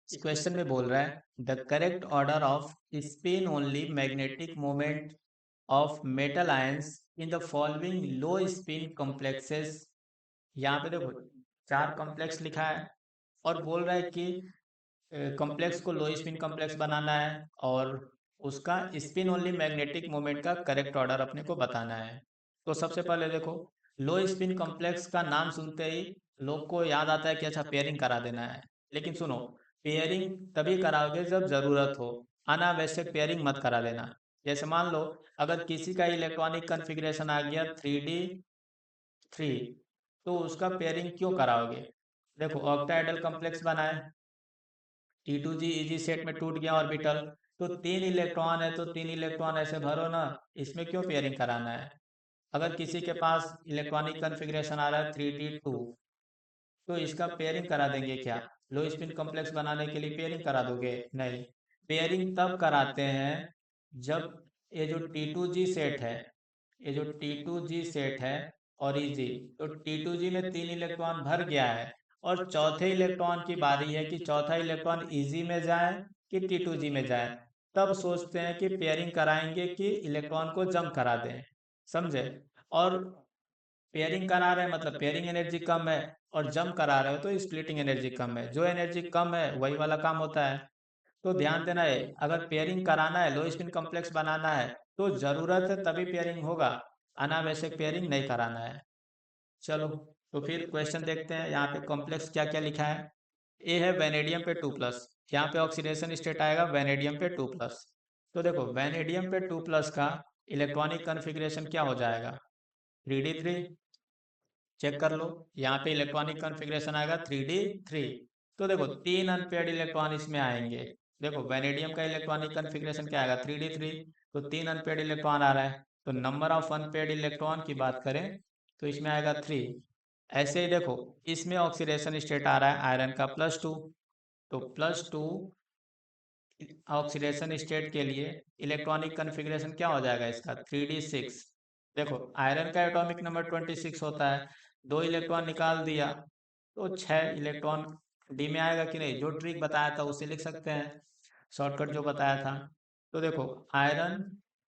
इस क्वेश्चन में बोल रहा है the correct order off spin only magnetic moment of metal ions in the following low spin complexes. यहाँ पे देखो 4 कॉम्प्लेक्स लिखा है, और बोल रहा है कि कॉम्प्लेक्स को लो स्पिन कॉम्प्लेक्स बनाना है, और उसका स्पिन ओनली मैग्नेटिक मोमेंट का करेक्ट ऑर्डर अपने को बताना है। तो सबसे पहले देखो, लो स्पिन कॉम्प्लेक्स का नाम सुनते ही लोग को याद आता है कि अच्छा पेयरिंग करा देना है। लेकिन सुनो, पेयरिंग तभी कराओगे जब जरूरत हो, अनावश्यक पेयरिंग मत करा देना। जैसे मान लो, अगर किसी का इलेक्ट्रॉनिक कन्फिग्रेशन आ गया 3d3, तो उसका पेयरिंग क्यों कराओगे। देखो, ऑक्टाहेड्रल कॉम्प्लेक्स बनाए, T2G EG सेट में टूट गया ऑर्बिटल, तो 3 इलेक्ट्रॉन है तो 3 इलेक्ट्रॉन ऐसे भरो ना, इसमें क्यों पेयरिंग कराना है। अगर किसी के पास इलेक्ट्रॉनिक कन्फिग्रेशन आ रहा है 3d2, तो इसका पेयरिंग करा देंगे क्या, लो स्पिन कॉम्प्लेक्स बनाने के लिए पेयरिंग करा दोगे, नहीं। पेयरिंग तब कराते हैं जब ये जो T2G सेट है, ये जो T2G सेट है और EG, तो T2G में 3 इलेक्ट्रॉन भर गया है, और चौथे इलेक्ट्रॉन की बारी है कि चौथा इलेक्ट्रॉन EG में जाए कि T2G में जाए। तब सोचते हैं कि पेयरिंग कराएंगे कि इलेक्ट्रॉन को जंप करा दें, समझे। और पेयरिंग करा रहे हैं मतलब पेयरिंग एनर्जी कम है, और जंप करा रहे हो तो स्प्लिटिंग एनर्जी कम है, जो एनर्जी कम है वही वाला काम होता है। तो ध्यान देना है, अगर पेयरिंग कराना है, लो स्पिन कॉम्प्लेक्स बनाना है तो जरूरत है तभी पेयरिंग होगा, अनावश्यक पेयरिंग नहीं कराना है। चलो तो फिर क्वेश्चन देखते हैं, यहाँ पे कॉम्प्लेक्स क्या क्या लिखा है। ए है वेनेडियम पे 2+, यहाँ पे ऑक्सीडेशन स्टेट आएगा वेनेडियम पे 2+। तो देखो वेनेडियम पे 2+ का इलेक्ट्रॉनिक कन्फिग्रेशन क्या हो जाएगा, 3D3। चेक कर लो, यहाँ पे इलेक्ट्रॉनिक कॉन्फ़िगरेशन आएगा 3D3। तो देखो 3 अनपेयर्ड इलेक्ट्रॉन इसमें आएंगे। देखो वेनेडियम का इलेक्ट्रॉनिक कॉन्फ़िगरेशन क्या आएगा, 3D3। तो 3 अनपेयर्ड इलेक्ट्रॉन आ रहा है, तो नंबर ऑफ अनपेयर्ड इलेक्ट्रॉन की बात करें तो इसमें आएगा 3। ऐसे ही देखो इसमें ऑक्सीडेशन स्टेट आ रहा है आयरन का +2, तो +2 ऑक्सीडेशन स्टेट के लिए इलेक्ट्रॉनिक कन्फिग्रेशन क्या हो जाएगा इसका, 3D6। देखो आयरन का एटॉमिक नंबर 26 होता है, 2 इलेक्ट्रॉन निकाल दिया तो 6 इलेक्ट्रॉन डी में आएगा कि नहीं, जो ट्रिक बताया था उसे लिख सकते हैं, शॉर्टकट जो बताया था। तो देखो आयरन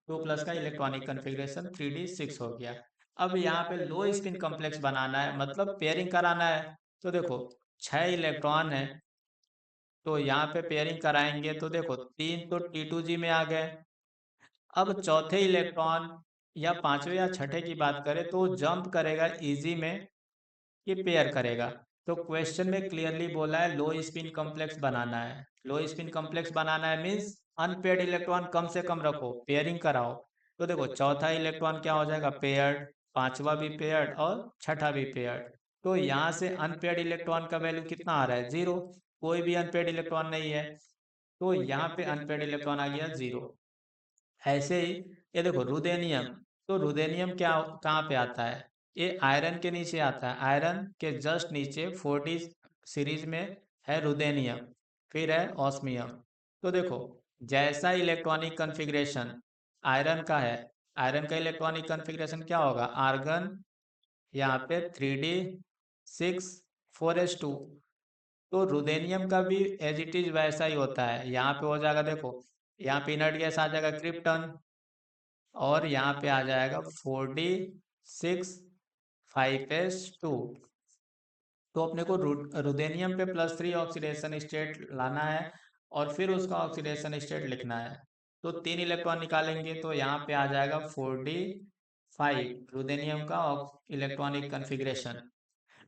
2+ का इलेक्ट्रॉनिक कन्फिग्रेशन 3D6 हो गया। अब यहाँ पे लो स्पिन कॉम्प्लेक्स बनाना है, मतलब पेयरिंग कराना है। तो देखो 6 इलेक्ट्रॉन है, तो यहाँ पे पेयरिंग कराएंगे तो देखो 3 तो T2G में आ गए। अब चौथे इलेक्ट्रॉन या पांचवें या छठे की बात करें तो जंप करेगा इजी में कि पेयर करेगा। तो क्वेश्चन में क्लियरली बोला है लो स्पिन कॉम्प्लेक्स बनाना है। लो स्पिन कॉम्प्लेक्स बनाना है मीन्स अनपेयर्ड इलेक्ट्रॉन कम से कम रखो, पेयरिंग कराओ। तो देखो चौथा इलेक्ट्रॉन क्या हो जाएगा, पेयर्ड, पांचवा भी पेयर्ड और छठा भी पेयर्ड। तो यहाँ से अनपेयर्ड इलेक्ट्रॉन का वैल्यू कितना आ रहा है, 0। कोई भी अनपेयर्ड इलेक्ट्रॉन नहीं है, तो यहाँ पे अनपेयर्ड इलेक्ट्रॉन आ गया 0। ऐसे ही ये देखो रुदेनियम, तो रुदेनियम क्या कहाँ पे आता है, ये आयरन के नीचे आता है, आयरन के जस्ट नीचे 4D सीरीज में है रुदेनियम, फिर है ऑस्मियम। तो देखो जैसा इलेक्ट्रॉनिक कन्फिग्रेशन आयरन का है, आयरन का इलेक्ट्रॉनिक कन्फिग्रेशन क्या होगा, आर्गन यहाँ पे 3D6 4s2। तो रुदेनियम का भी एज इट इज वैसा ही होता है, यहाँ पे हो जाएगा देखो, यहाँ पे इनर्ट गैस आ जाएगा क्रिप्टन, और यहाँ पे आ जाएगा 4D6 5s2। तो अपने को रुदेनियम पे +3 ऑक्सीडेशन स्टेट लाना है और फिर उसका ऑक्सीडेशन स्टेट लिखना है। तो 3 इलेक्ट्रॉन निकालेंगे तो यहाँ पे आ जाएगा 4D5 रुदेनियम का इलेक्ट्रॉनिक कन्फिग्रेशन।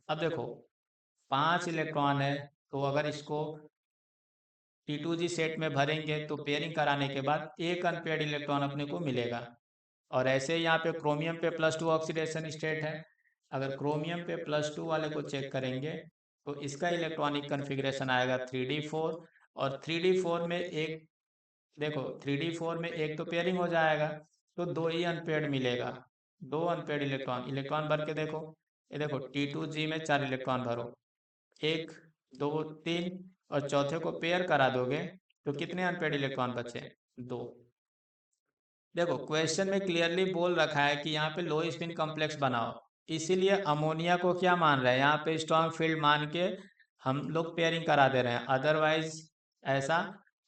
अब देखो 5 इलेक्ट्रॉन है, तो अगर इसको T2G सेट में भरेंगे तो पेयरिंग कराने के बाद एक अनपेयर्ड इलेक्ट्रॉन अपने को मिलेगा। और ऐसे ही यहाँ पे क्रोमियम पे +2 ऑक्सीडेशन स्टेट है, अगर क्रोमियम पे +2 वाले को चेक करेंगे तो इसका इलेक्ट्रॉनिक कन्फिग्रेशन आएगा 3D4। और 3D4 में एक, देखो 3D4 में एक तो पेयरिंग हो जाएगा, तो 2 ही अनपेयर्ड मिलेगा, 2 अनपेयर्ड इलेक्ट्रॉन, इलेक्ट्रॉन भर के देखो, ये देखो T2G में 4 इलेक्ट्रॉन भरो, 1 2 3, और चौथे को पेयर करा दोगे तो कितने अनपेयर्ड इलेक्ट्रॉन बचे, 2। देखो क्वेश्चन में क्लियरली बोल रखा है कि यहाँ पे लो स्पिन कॉम्प्लेक्स बनाओ, इसीलिए अमोनिया को क्या मान रहे हैं, यहाँ पे स्ट्रॉन्ग फील्ड मान के हम लोग पेयरिंग करा दे रहे हैं, अदरवाइज ऐसा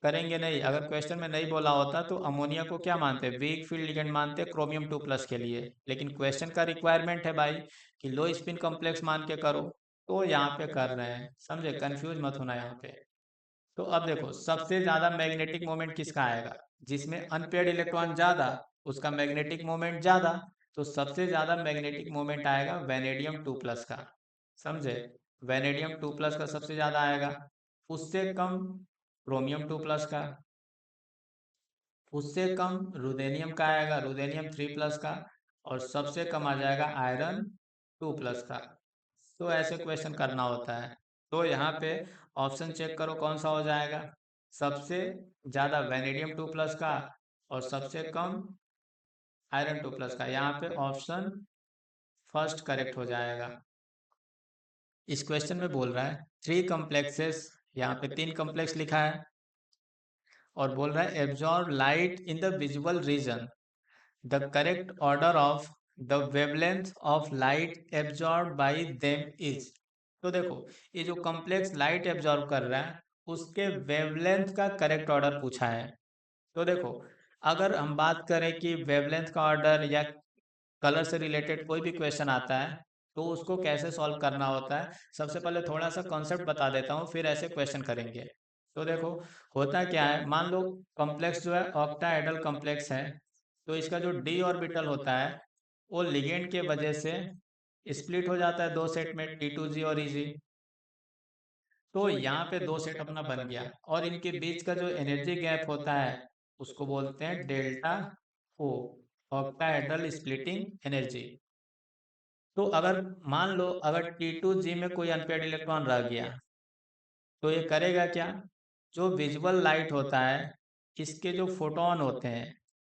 करेंगे नहीं। अगर क्वेश्चन में नहीं बोला होता तो अमोनिया को क्या मानते, वीक फील्ड लिगेंड मानते क्रोमियम 2+ के लिए, लेकिन क्वेश्चन का रिक्वायरमेंट है भाई कि लो स्पिन कॉम्प्लेक्स मान के करो, तो यहाँ पे कर रहे हैं, समझे, कंफ्यूज मत होना यहाँ पे। तो अब देखो सबसे ज्यादा मैग्नेटिक मोमेंट किसका आएगा, जिसमें अनपेयर्ड इलेक्ट्रॉन ज्यादा उसका मैग्नेटिक मोमेंट ज्यादा, तो सबसे ज्यादा मैग्नेटिक मोमेंट आएगा वेनेडियम 2+ का, समझे। वेनेडियम 2+ का सबसे ज्यादा आएगा, उससे कम क्रोमियम 2+ का, उससे कम रुदेनियम का आएगा, रुदेनियम 3+ का, और सबसे कम आ जाएगा आयरन 2+ का। तो ऐसे क्वेश्चन करना होता है। तो यहाँ पे ऑप्शन चेक करो कौन सा हो जाएगा, सबसे ज़्यादा वेनेडियम 2+ का और सबसे कम आयरन 2+ का, यहाँ पे ऑप्शन फर्स्ट करेक्ट हो जाएगा। इस क्वेश्चन में बोल रहा है 3 कॉम्प्लेक्सेस, यहाँ पे 3 कॉम्प्लेक्स लिखा है और बोल रहा है absorb light in the visual region, the correct order of the wavelength of light absorb by them is. तो देखो ये जो कॉम्प्लेक्स लाइट एब्जॉर्ब कर रहा है उसके वेवलेंथ का करेक्ट ऑर्डर पूछा है। तो देखो अगर हम बात करें कि वेवलेंथ का ऑर्डर या कलर से रिलेटेड कोई भी क्वेश्चन आता है तो उसको कैसे सॉल्व करना होता है, सबसे पहले थोड़ा सा कॉन्सेप्ट बता देता हूँ फिर ऐसे क्वेश्चन करेंगे। तो देखो होता क्या है, मान लो कॉम्प्लेक्स जो है ऑक्टाहेड्रल कॉम्प्लेक्स है, तो इसका जो डी ऑर्बिटल होता है वो लिगेंड के वजह से स्प्लिट हो जाता है दो सेट में, T2G और EG। तो यहाँ पे दो सेट अपना बन गया, और इनके बीच का जो एनर्जी गैप होता है उसको बोलते हैं डेल्टा ओ, ऑक्टाहेड्रल स्प्लिटिंग एनर्जी। तो अगर मान लो अगर T2G में कोई अनपेयर्ड इलेक्ट्रॉन रह गया, तो ये करेगा क्या, जो विजुअल लाइट होता है इसके जो फोटोन होते हैं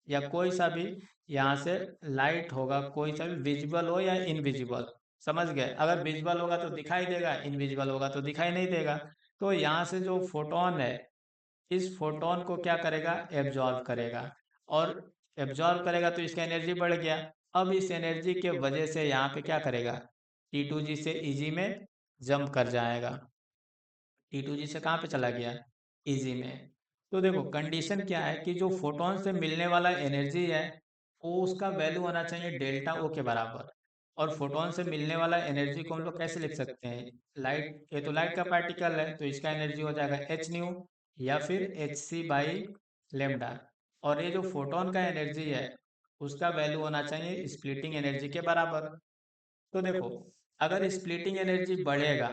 या कोई सा भी यहाँ से लाइट होगा, कोई सा भी विजिबल हो या इनविजिबल, समझ गए, अगर विजिबल होगा तो दिखाई देगा, इनविजिबल होगा तो दिखाई नहीं देगा। तो यहाँ से जो फोटोन है इस फोटोन को क्या करेगा, एब्जॉर्ब करेगा, और एब्जॉर्ब करेगा तो इसका एनर्जी बढ़ गया। अब इस एनर्जी के वजह से यहाँ पे क्या करेगा, T2G से EG में जंप कर जाएगा। T2G से कहाँ पे चला गया, EG में। तो देखो कंडीशन क्या है कि जो फोटोन से मिलने वाला एनर्जी है वो उसका वैल्यू होना चाहिए डेल्टा O के बराबर। और फोटोन से मिलने वाला एनर्जी को हम लोग कैसे लिख सकते हैं, लाइट, ये तो लाइट का पार्टिकल है तो इसका एनर्जी हो जाएगा h न्यू या फिर hc/λ। और ये जो फोटोन का एनर्जी है उसका वैल्यू होना चाहिए स्प्लिटिंग एनर्जी के बराबर। तो देखो अगर स्प्लिटिंग एनर्जी बढ़ेगा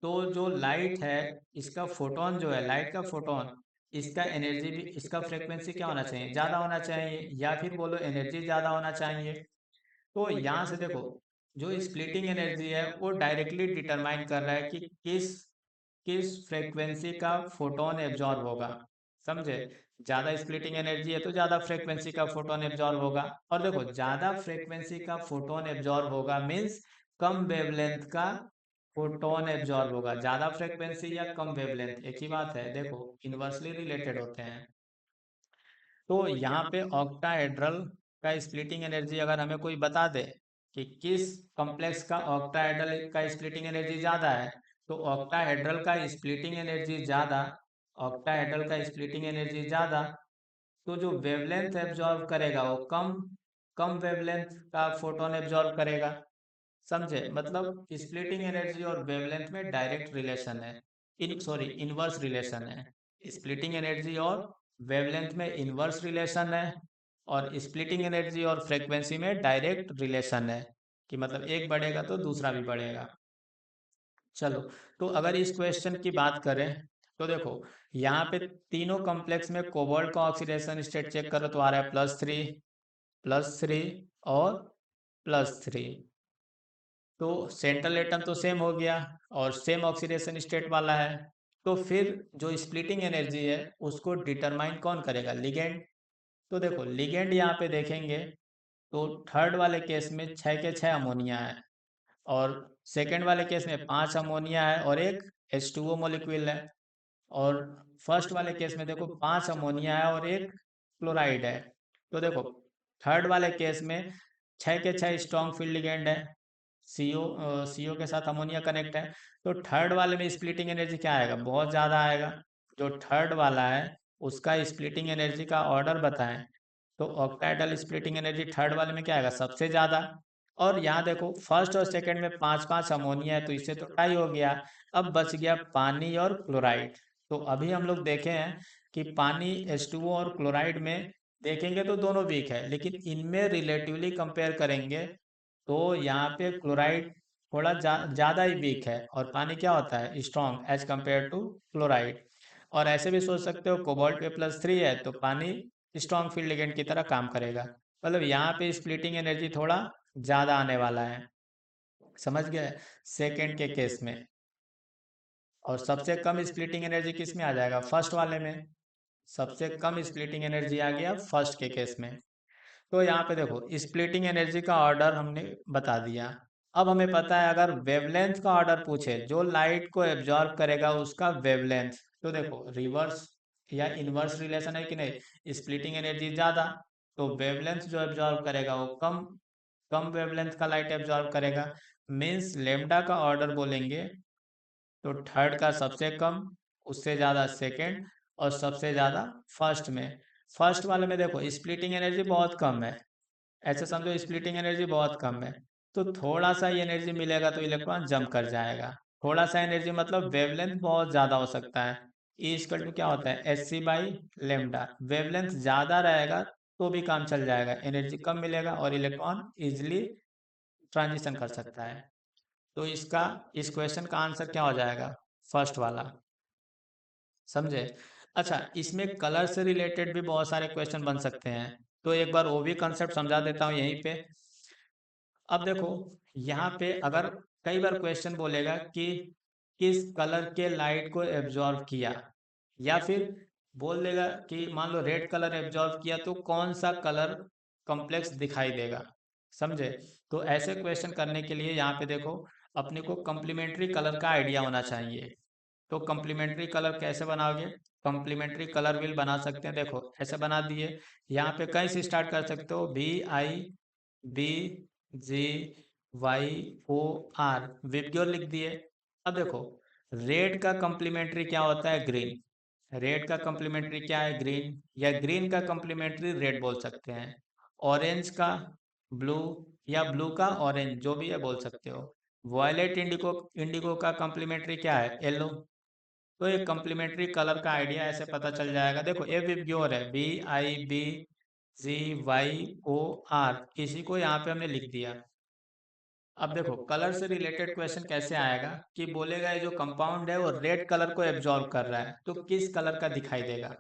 तो जो लाइट है इसका फोटोन जो है, लाइट का फोटोन, इसका एनर्जी भी, इसका फ्रीक्वेंसी क्या होना चाहिए, ज़्यादा होना चाहिए, या फिर बोलो एनर्जी ज़्यादा होना चाहिए। तो यहाँ से देखो जो स्प्लिटिंग एनर्जी है वो डायरेक्टली डिटरमाइन कर रहा है कि किस किस फ्रीक्वेंसी का फोटोन एब्जॉर्ब होगा, समझे। ज़्यादा स्प्लिटिंग एनर्जी है तो ज़्यादा फ्रीक्वेंसी का फोटोन एब्जॉर्ब होगा। और देखो ज़्यादा फ्रीक्वेंसी का फोटोन एब्जॉर्ब होगा मीन्स कम वेवलेंथ का फोटोन एब्जॉर्ब होगा, ज़्यादा फ्रीक्वेंसी या कम वेवलेंथ एक ही बात है, देखो इन्वर्सली रिलेटेड होते हैं। तो यहाँ पे ऑक्टाहेड्रल का स्प्लिटिंग एनर्जी अगर हमें कोई बता दे कि किस कॉम्प्लेक्स का ऑक्टाहेड्रल का स्प्लिटिंग एनर्जी ज़्यादा है, तो ऑक्टाहेड्रल का स्प्लिटिंग एनर्जी ज़्यादा, ऑक्टाहेड्रल का स्प्लिटिंग एनर्जी ज़्यादा, तो जो वेवलेंथ एब्जॉर्ब करेगा वो कम, कम वेवलेंथ का फोटोन एब्जॉर्ब करेगा, समझे। मतलब स्प्लिटिंग एनर्जी और वेवलेंथ में डायरेक्ट रिलेशन है, इन सॉरी इनवर्स रिलेशन है। स्प्लिटिंग एनर्जी और वेवलेंथ में इनवर्स रिलेशन है, और स्प्लिटिंग एनर्जी और फ्रीक्वेंसी में डायरेक्ट रिलेशन है, कि मतलब एक बढ़ेगा तो दूसरा भी बढ़ेगा। चलो, तो अगर इस क्वेश्चन की बात करें तो देखो यहाँ पे तीनों कॉम्प्लेक्स में कोबाल्ट का ऑक्सीडेशन स्टेट चेक करो तो आ रहा है +3, +3 और +3। तो सेंट्रल एटम तो सेम हो गया और सेम ऑक्सीडेशन स्टेट वाला है। तो फिर जो स्प्लिटिंग एनर्जी है उसको डिटरमाइन कौन करेगा, लिगेंड। तो देखो लिगेंड यहाँ पे देखेंगे तो थर्ड वाले केस में 6 के 6 अमोनिया है, और सेकंड वाले केस में 5 अमोनिया है और एक H2O मॉलिक्यूल है, और फर्स्ट वाले केस में देखो 5 अमोनिया है और एक क्लोराइड है। तो देखो थर्ड वाले केस में 6 के 6 स्ट्रॉन्ग फील्ड लिगेंड है, CO के साथ अमोनिया कनेक्ट है। तो थर्ड वाले में स्प्लिटिंग एनर्जी क्या आएगा, बहुत ज़्यादा आएगा। जो थर्ड वाला है उसका स्प्लिटिंग एनर्जी का ऑर्डर बताएं, तो ऑक्टाहेड्रल स्प्लिटिंग एनर्जी थर्ड वाले में क्या आएगा, सबसे ज़्यादा। और यहाँ देखो फर्स्ट और सेकंड में 5 5 अमोनिया है तो इससे तो टाई हो गया। अब बच गया पानी और क्लोराइड। तो अभी हम लोग देखे हैं कि पानी H2O और क्लोराइड में देखेंगे तो दोनों वीक है, लेकिन इनमें रिलेटिवली कंपेयर करेंगे तो यहाँ पे क्लोराइड थोड़ा ज़्यादा ही वीक है, और पानी क्या होता है, strong as compare to chloride. और ऐसे भी सोच सकते हो कोबाल्ट पे +3 है तो पानी स्ट्रॉन्ग फील्ड लिगेंड की तरह काम करेगा। मतलब यहाँ पे स्प्लिटिंग एनर्जी थोड़ा ज़्यादा आने वाला है, समझ गए, सेकेंड के केस में। और सबसे कम स्प्लिटिंग एनर्जी किस में आ जाएगा, फर्स्ट वाले में। सबसे कम स्प्लिटिंग एनर्जी आ गया फर्स्ट के केस में। तो यहाँ पे देखो स्प्लिटिंग एनर्जी का ऑर्डर हमने बता दिया। अब हमें पता है अगर वेवलेंथ का ऑर्डर पूछे, जो लाइट को एब्जॉर्ब करेगा उसका वेवलेंथ, तो देखो रिवर्स या इनवर्स रिलेशन है कि नहीं, स्प्लिटिंग एनर्जी ज़्यादा तो वेवलेंथ जो एब्जॉर्ब करेगा वो कम, कम वेवलेंथ का लाइट एब्जॉर्ब करेगा। मीन्स लेमडा का ऑर्डर बोलेंगे तो थर्ड का सबसे कम, उससे ज़्यादा सेकंड, और सबसे ज़्यादा फर्स्ट में। फर्स्ट वाले में देखो स्प्लिटिंग एनर्जी बहुत कम है, ऐसे समझो स्प्लिटिंग एनर्जी बहुत कम है, तो थोड़ा सा ही एनर्जी मिलेगा तो इलेक्ट्रॉन जंप कर जाएगा। थोड़ा सा एनर्जी मतलब वेवलेंथ बहुत ज़्यादा हो सकता है, ई इक्वल टू क्या होता है, H C by lambda. Wavelength ज़्यादा रहेगा तो भी काम चल जाएगा, एनर्जी कम मिलेगा और इलेक्ट्रॉन इजिली ट्रांजिशन कर सकता है। तो इसका, इस क्वेश्चन का आंसर क्या हो जाएगा, फर्स्ट वाला। समझे। अच्छा, इसमें कलर से रिलेटेड भी बहुत सारे क्वेश्चन बन सकते हैं, तो एक बार वो भी कंसेप्ट समझा देता हूँ यहीं पे। अब देखो, यहाँ पे अगर कई बार क्वेश्चन बोलेगा कि किस कलर के लाइट को एब्जॉर्ब किया, या फिर बोल देगा कि मान लो रेड कलर एब्जॉर्ब किया तो कौन सा कलर कॉम्प्लेक्स दिखाई देगा। समझे। तो ऐसे क्वेश्चन करने के लिए यहाँ पे देखो, अपने को कम्प्लीमेंट्री कलर का आइडिया होना चाहिए। तो कम्प्लीमेंट्री कलर कैसे बनाओगे, कम्प्लीमेंट्री कलर व्हील बना सकते हैं, देखो ऐसे बना दिए। यहाँ पे कहीं से स्टार्ट कर सकते हो, V I B G Y O R, VIBGYOR लिख दिए। अब देखो, रेड का कम्प्लीमेंट्री क्या होता है, ग्रीन। रेड का कम्प्लीमेंट्री क्या है, ग्रीन, या ग्रीन का कम्प्लीमेंट्री रेड बोल सकते हैं। ऑरेंज का ब्लू, या ब्लू का ऑरेंज, जो भी है बोल सकते हो। वॉयलेट इंडिगो, इंडिगो का कम्प्लीमेंट्री क्या है, येलो। तो एक कम्प्लीमेंट्री कलर का आइडिया ऐसे पता चल जाएगा। देखो ए विबग्योर है, V I B G Y O R, इसी को यहाँ पे हमने लिख दिया। अब देखो, कलर से रिलेटेड क्वेश्चन कैसे आएगा कि बोलेगा ये जो कंपाउंड है वो रेड कलर को एब्जॉर्ब कर रहा है, तो किस कलर का दिखाई देगा।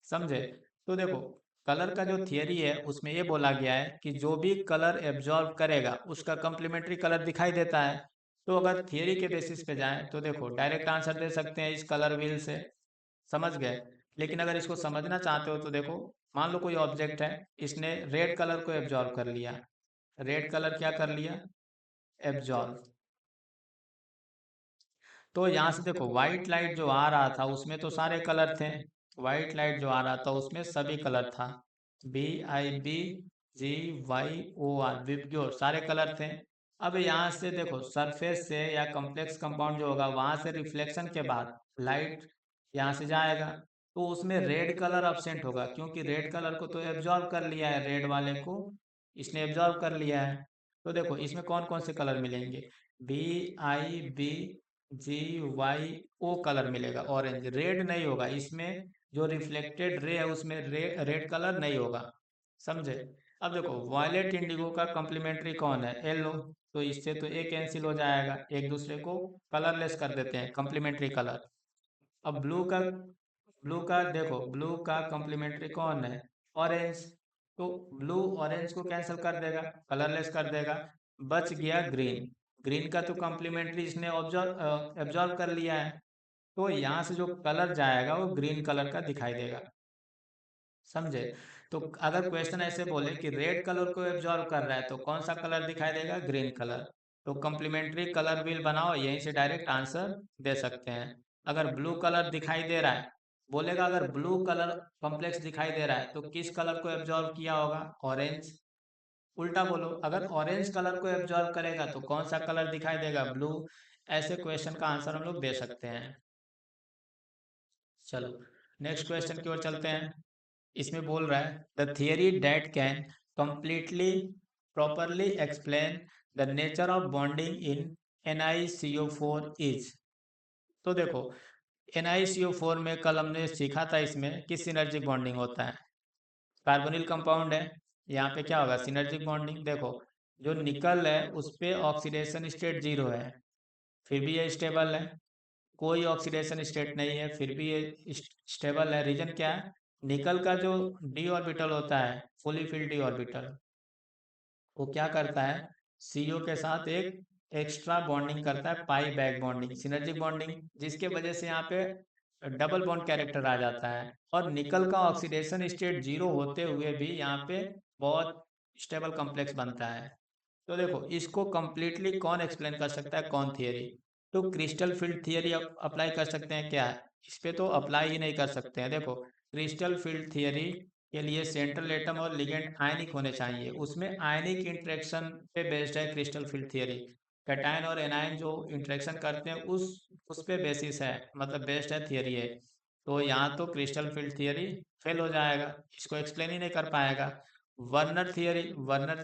समझे। तो देखो, कलर का जो थियरी है उसमें ये बोला गया है कि जो भी कलर एब्जॉर्ब करेगा उसका कम्प्लीमेंट्री कलर दिखाई देता है। तो अगर थियरी के बेसिस पे जाएं तो देखो डायरेक्ट आंसर दे सकते हैं इस कलर व्हील से। समझ गए। लेकिन अगर इसको समझना चाहते हो तो देखो, मान लो कोई ऑब्जेक्ट है, इसने रेड कलर को एब्जॉर्ब कर लिया। रेड कलर क्या कर लिया, एब्जॉर्ब। तो यहाँ से देखो, व्हाइट लाइट जो आ रहा था उसमें तो सारे कलर थे। व्हाइट लाइट जो आ रहा था उसमें सभी कलर था, V I B G Y O R, VIBGYOR, सारे कलर थे। अब यहाँ से देखो, सरफेस से या कॉम्प्लेक्स कंपाउंड जो होगा वहां से रिफ्लेक्शन के बाद लाइट यहाँ से जाएगा, तो उसमें रेड कलर अब्सेंट होगा, क्योंकि रेड कलर को तो एब्जॉर्ब कर लिया है, रेड वाले को इसने एब्जॉर्ब कर लिया है। तो देखो इसमें कौन कौन से कलर मिलेंगे, V I B G Y O colour मिलेगा, ऑरेंज। रेड नहीं होगा इसमें, जो रिफ्लेक्टेड रे है उसमें रेड कलर नहीं होगा। समझे। अब देखो, वॉयलेट इंडिगो का कॉम्प्लीमेंट्री कौन है, येलो। तो इससे तो एक कैंसिल हो जाएगा, एक दूसरे को कलरलेस कर देते हैं, कॉम्प्लीमेंट्री कलर। अब ब्लू का देखो, ब्लू का कॉम्प्लीमेंट्री कौन है, ऑरेंज। तो ब्लू ऑरेंज को कैंसिल कर देगा, कलरलेस कर देगा। बच गया ग्रीन। ग्रीन का तो कॉम्प्लीमेंट्री इसने ऑब्जॉर्व एब्जॉर्व कर लिया है, तो यहाँ से जो कलर जाएगा वो ग्रीन कलर का दिखाई देगा। समझे। तो अगर क्वेश्चन ऐसे बोले कि रेड कलर को एब्जॉर्व कर रहा है तो कौन सा कलर दिखाई देगा, ग्रीन कलर। तो कॉम्प्लीमेंट्री कलर व्हील बनाओ, यहीं से डायरेक्ट आंसर दे सकते हैं। अगर ब्लू कलर दिखाई दे रहा है, बोलेगा अगर ब्लू कलर कॉम्प्लेक्स दिखाई दे रहा है तो किस कलर को एब्जॉर्व किया होगा, ऑरेंज। उल्टा बोलो, अगर ऑरेंज कलर को एब्जॉर्व करेगा तो कौन सा कलर दिखाई देगा, ब्लू। ऐसे क्वेश्चन का आंसर हम लोग दे सकते हैं। चलो, नेक्स्ट क्वेश्चन की ओर चलते हैं। इसमें बोल रहा है, the theory date can completely properly explain the nature of bonding in NiCO4 is. तो देखो, NiCO4 में कल हमने सीखा था इसमें कि सिनर्जिक बॉन्डिंग होता है। कार्बोनिल कंपाउंड है, यहाँ पे क्या होगा, सिनर्जिक बॉन्डिंग। देखो, जो निकल है उस पे ऑक्सीडेशन स्टेट 0 है, फिर भी ये स्टेबल है। कोई ऑक्सीडेशन स्टेट नहीं है, फिर भी ये स्टेबल है। रीजन क्या है, निकल का जो डी ऑर्बिटल होता है, फुली फिल्ड डी ऑर्बिटल, वो क्या करता है, CO के साथ एक एक्स्ट्रा बॉन्डिंग करता है, पाई बैक बॉन्डिंग, सिनर्जिक बॉन्डिंग, जिसके वजह से यहाँ पे डबल बॉन्ड कैरेक्टर आ जाता है। और निकल का ऑक्सीडेशन स्टेट 0 होते हुए भी यहाँ पे बहुत स्टेबल कॉम्प्लेक्स बनता है। तो देखो, इसको कंप्लीटली कौन एक्सप्लेन कर सकता है, कौन थियरी। तो क्रिस्टल फील्ड थियरी अप्लाई कर सकते हैं क्या, इस पे तो अप्लाई ही नहीं कर सकते हैं। देखो, क्रिस्टल फील्ड थियरी के लिए सेंट्रल एटम और लिगेंड आयनिक होने चाहिए, उसमें आयनिक इंटरेक्शन पे बेस्ड है क्रिस्टल फील्ड थियरी। कैटायन और एनायन जो इंटरेक्शन करते हैं उस पे बेसिस है, मतलब बेस्ड है थियरी है। तो यहाँ तो क्रिस्टल फील्ड थियरी फेल हो जाएगा, इसको एक्सप्लेन ही नहीं कर पाएगा। वर्नर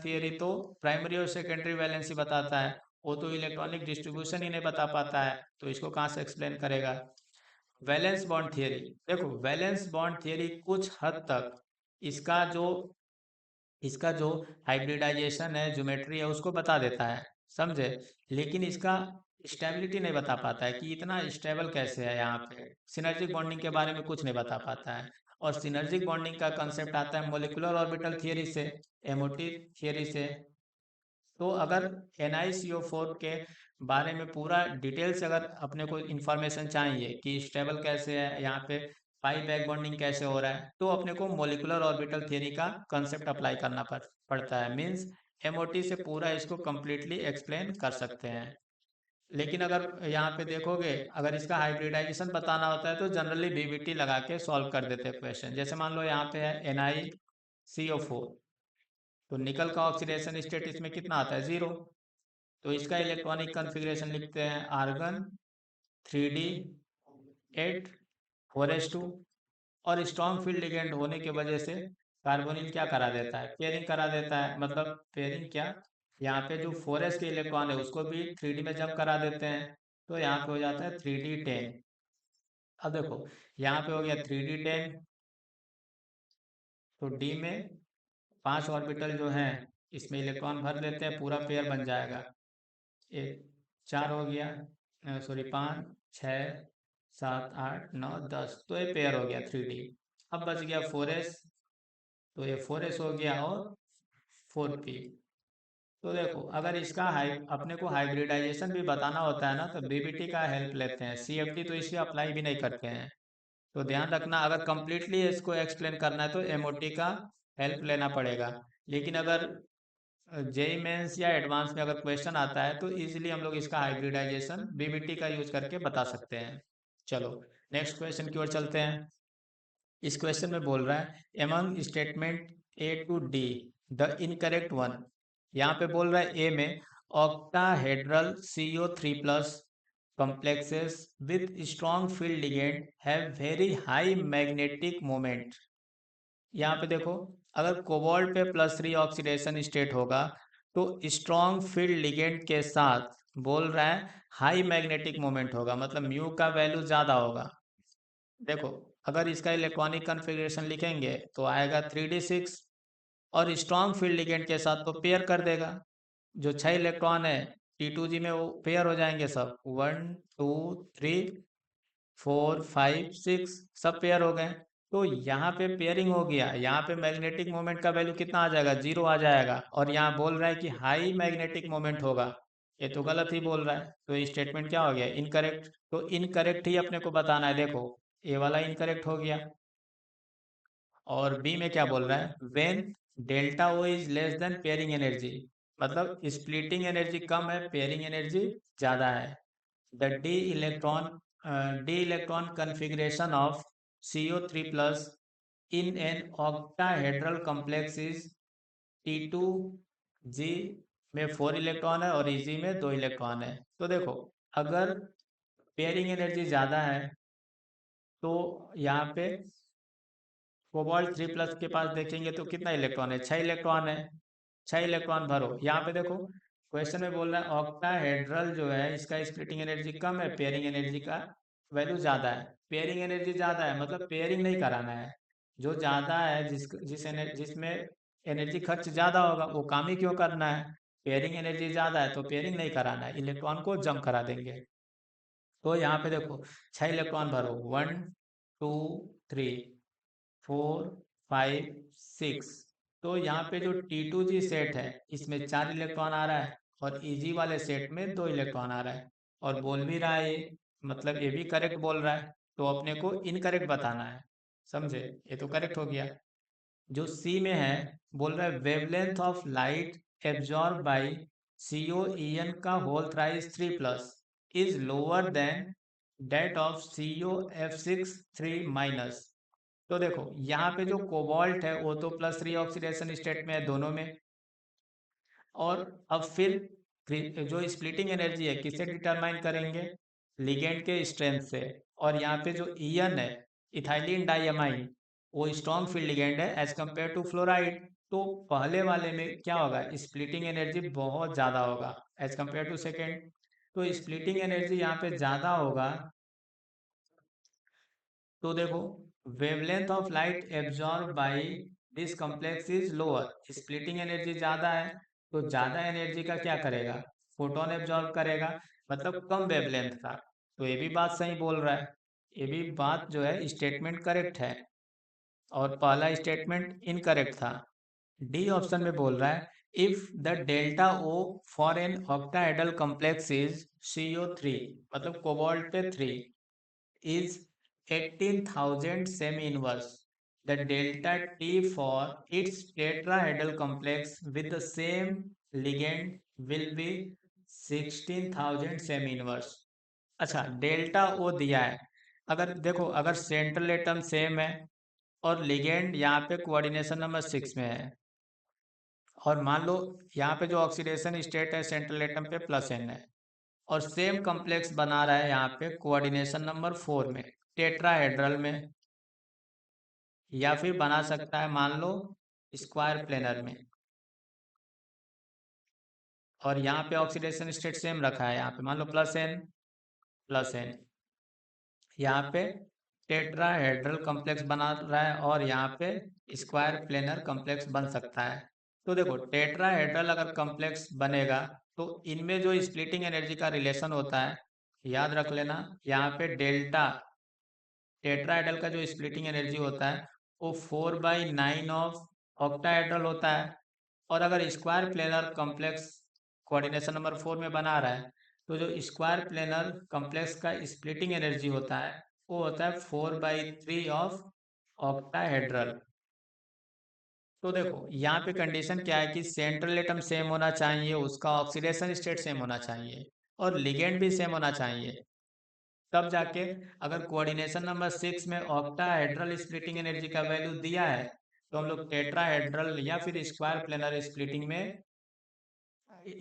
थियरी तो प्राइमरी और सेकेंडरी वैलेंसी बताता है, वो तो इलेक्ट्रॉनिक डिस्ट्रीब्यूशन ही नहीं बता पाता है, तो इसको कहाँ से एक्सप्लेन करेगा। वैलेंस बॉन्ड थियरी, देखो वैलेंस बॉन्ड थियरी कुछ हद तक इसका जो इसका जो हाइब्रिडाइजेशन है, ज्योमेट्री है, उसको बता देता है, समझे। लेकिन इसका स्टेबिलिटी नहीं बता पाता है कि इतना स्टेबल कैसे है। यहाँ पे सिनर्जिक बॉन्डिंग के बारे में कुछ नहीं बता पाता है। और सिनर्जिक बॉन्डिंग का कंसेप्ट आता है मोलिकुलर ऑर्बिटल थियरी से, एमओटी थियरी से। तो अगर NiCO4 के बारे में पूरा डिटेल से अगर अपने को इंफॉर्मेशन चाहिए कि स्टेबल कैसे है, यहाँ पे पाई बैक बॉन्डिंग कैसे हो रहा है, तो अपने को मोलिकुलर ऑर्बिटल थियरी का कंसेप्ट अप्लाई करना पड़ता है। मीन्स एमओटी से पूरा इसको कम्प्लीटली एक्सप्लेन कर सकते हैं। लेकिन अगर यहाँ पे देखोगे, अगर इसका हाइब्रिडाइजेशन बताना होता है तो जनरली बीबीटी लगा के सॉल्व कर देते हैं क्वेश्चन। जैसे मान लो यहाँ पे है NiCO4, तो निकल का ऑक्सीडेशन स्टेट इसमें कितना आता है, 0। तो इसका इलेक्ट्रॉनिक कन्फिग्रेशन लिखते हैं आर्गन 3D8 4s2। और स्ट्रॉन्ग फील्ड लिगेंड होने की वजह से कार्बोनिल क्या करा देता है, पेयरिंग करा देता है। मतलब पेयरिंग क्या, यहाँ पे जो 4s के इलेक्ट्रॉन है उसको भी 3D में जंप करा देते हैं। तो यहाँ पे हो जाता है 3D10। अब देखो यहाँ पे हो गया 3D10, तो डी में 5 ऑर्बिटल जो हैं इसमें इलेक्ट्रॉन भर लेते हैं, पूरा पेयर बन जाएगा। एक 4 हो गया, सॉरी 5 6 7 8 9 10, तो ये पेयर हो गया 3D। अब बच गया 4s, तो ये 4s हो गया और 4p। तो देखो अगर इसका अपने को हाइब्रिडाइजेशन भी बताना होता है ना, तो बीबीटी का हेल्प लेते हैं, CFD तो इसे अप्लाई भी नहीं करते हैं। तो ध्यान रखना, अगर कंप्लीटली इसको एक्सप्लेन करना है तो एमओटी का हेल्प लेना पड़ेगा। लेकिन अगर जेई मेंस या एडवांस में अगर क्वेश्चन आता है तो इजीली हम लोग इसका हाइब्रिडाइजेशन बीबीटी का यूज करके बता सकते हैं। चलो नेक्स्ट क्वेश्चन की ओर चलते हैं। इस क्वेश्चन में बोल रहा है among statement A to D the incorrect one. यहाँ पे बोल रहा है ए में octahedral CO3+ complexes with strong field ligand have very high magnetic moment। यहाँ पे देखो, अगर कोबाल्ट पे +3 ऑक्सीडेशन स्टेट होगा तो स्ट्रॉन्ग फील्ड लिगेंड के साथ बोल रहा है हाई मैग्नेटिक मोमेंट होगा, मतलब म्यू का वैल्यू ज़्यादा होगा। देखो अगर इसका इलेक्ट्रॉनिक कन्फिग्रेशन लिखेंगे तो आएगा 3D6, और स्ट्रॉन्ग फील्ड लिगेंड के साथ तो पेयर कर देगा। जो 6 इलेक्ट्रॉन है T2G में वो पेयर हो जाएंगे सब, 1 2 3 4 5 6 सब पेयर हो गए। तो यहाँ पे पेयरिंग हो गया, यहाँ पे मैग्नेटिक मोमेंट का वैल्यू कितना आ जाएगा, 0 आ जाएगा। और यहाँ बोल रहा है कि हाई मैग्नेटिक मोमेंट होगा, ये तो गलत ही बोल रहा है। तो ये स्टेटमेंट क्या हो गया, इनकरेक्ट। तो इनकरेक्ट ही अपने को बताना है। देखो ए वाला इनकरेक्ट हो गया। और बी में क्या बोल रहा है, when delta O is less than pairing energy, मतलब स्प्लिटिंग एनर्जी कम है, पेयरिंग एनर्जी ज़्यादा है। The d electron configuration of CO3+ in an octahedral complex is T2G में 4 इलेक्ट्रॉन है और Eg में 2 इलेक्ट्रॉन है। तो देखो अगर पेयरिंग एनर्जी ज़्यादा है तो यहाँ पे कोबाल्ट 3+ के पास देखेंगे तो कितना इलेक्ट्रॉन है, 6 इलेक्ट्रॉन है। 6 इलेक्ट्रॉन भरो। यहाँ पे देखो क्वेश्चन में बोल रहा है ऑक्टाहेड्रल जो है इसका स्प्लिटिंग एनर्जी कम है, पेयरिंग एनर्जी का वैल्यू ज़्यादा है। पेयरिंग एनर्जी ज़्यादा है मतलब पेयरिंग नहीं कराना है। जो ज़्यादा है जिसमें एनर्जी खर्च ज़्यादा होगा वो काम ही क्यों करना है। पेयरिंग एनर्जी ज़्यादा है तो पेयरिंग नहीं कराना है, इलेक्ट्रॉन को जंप करा देंगे। तो यहाँ पे देखो 6 इलेक्ट्रॉन भरो, 1 2 3 4 5 6। तो यहाँ पे जो T2G सेट है इसमें 4 इलेक्ट्रॉन आ रहा है और Eg वाले सेट में 2 इलेक्ट्रॉन आ रहा है। और बोल भी रहा है ये, मतलब ये भी करेक्ट बोल रहा है, तो अपने को इनकरेक्ट बताना है, समझे। ये तो करेक्ट हो गया। जो सी में है बोल रहा है wavelength of light absorb by COEN का whole thrice 3+ is lower than that of COF6 3-। तो देखो यहाँ पे जो कोबाल्ट है वो तो +3 ऑक्सीडेशन स्टेट में है दोनों में। और अब फिर जो स्प्लिटिंग एनर्जी है किससे डिटरमाइन करेंगे, लिगेंड के स्ट्रेंथ से। और यहाँ पे जो ईएन है इथाइलिन डाइअमाइन, वो स्ट्रॉन्ग फील्ड लिगेंड है एज कम्पेयर टू फ्लोराइड। तो पहले वाले में क्या होगा, स्प्लिटिंग एनर्जी बहुत ज़्यादा होगा एज कम्पेयर टू सेकेंड। तो स्प्लिटिंग एनर्जी यहाँ पे ज़्यादा होगा तो देखो, wavelength of light absorb by this complex is lower, splitting energy ज़्यादा है, तो ज़्यादा एनर्जी का क्या करेगा, फोटोन एब्जॉर्ब करेगा, मतलब कम वेवलेंथ का। तो ये भी बात सही बोल रहा है, ये भी बात जो है स्टेटमेंट करेक्ट है, और पहला स्टेटमेंट इनकरेक्ट था। डी ऑप्शन में बोल रहा है, if the delta O for an octahedral complex is CO3, मतलब कोबाल्ट पे 3, is 18,000 semi-inverse. The delta T for its tetrahedral complex with the same ligand will be 16,000 semi-inverse. अच्छा, delta ओ दिया है, अगर देखो अगर सेंट्रल एटम सेम है और लिगेंड यहाँ पे कोऑर्डिनेशन नंबर 6 में है, और मान लो यहाँ पे जो ऑक्सीडेशन स्टेट है सेंट्रल एटम पे +N है, और सेम कॉम्प्लेक्स बना रहा है यहाँ पे कोऑर्डिनेशन नंबर 4 में, टेट्राहेड्रल में, या फिर बना सकता है मान लो स्क्वायर प्लेनर में, और यहाँ पे ऑक्सीडेशन स्टेट सेम रखा है, यहाँ पे मान लो +N, यहाँ पे टेट्राहेड्रल कॉम्प्लेक्स बना रहा है, और यहाँ पे स्क्वायर प्लेनर कॉम्प्लेक्स बन सकता है। तो देखो, टेट्राहेड्रल अगर कॉम्प्लेक्स बनेगा तो इनमें जो स्प्लिटिंग एनर्जी का रिलेशन होता है, याद रख लेना, यहाँ पे डेल्टा टेट्राहेड्रल का जो स्प्लिटिंग एनर्जी होता है वो 4/9 ऑफ ऑक्टाहेड्रल होता है, और अगर square planar complex coordination number 4 में बना रहा है तो जो स्क्वायर प्लेनर कॉम्प्लेक्स का स्प्लिटिंग एनर्जी होता है वो होता है 4/3 ऑफ ऑक्टाहेड्रल। तो देखो यहाँ पे कंडीशन क्या है कि सेंट्रल एटम सेम होना चाहिए, उसका ऑक्सीडेशन स्टेट सेम होना चाहिए, और लिगेंड भी सेम होना चाहिए, तब जाके, अगर कोऑर्डिनेशन नंबर 6 में ऑक्टाहेड्रल स्प्लिटिंग एनर्जी का वैल्यू दिया है तो हम लोग टेट्राहेड्रल या फिर स्क्वायर प्लेनर स्प्लिटिंग में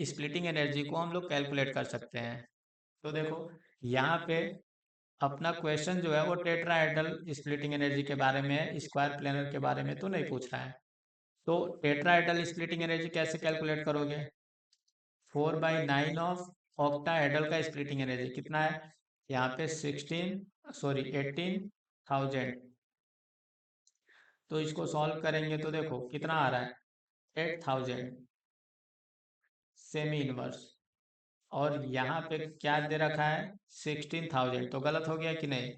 स्प्लिटिंग एनर्जी को हम लोग कैलकुलेट कर सकते हैं। तो देखो यहाँ पे अपना क्वेश्चन जो है वो टेट्राहेड्रल स्प्लिटिंग एनर्जी के बारे में है, स्क्वायर प्लेनर के बारे में तो नहीं पूछ रहा है। तो टेट्राहेड्रल स्प्लिटिंग एनर्जी कैसे कैलकुलेट करोगे, 4/9 ऑफ ऑक्टाहेड्रल का स्प्लिटिंग एनर्जी कितना है, यहाँ पे 18,000, तो इसको सॉल्व करेंगे तो देखो कितना आ रहा है, 8,000 सेमी इनवर्स, और यहाँ पे क्या दे रखा है, 16,000, तो गलत हो गया कि नहीं,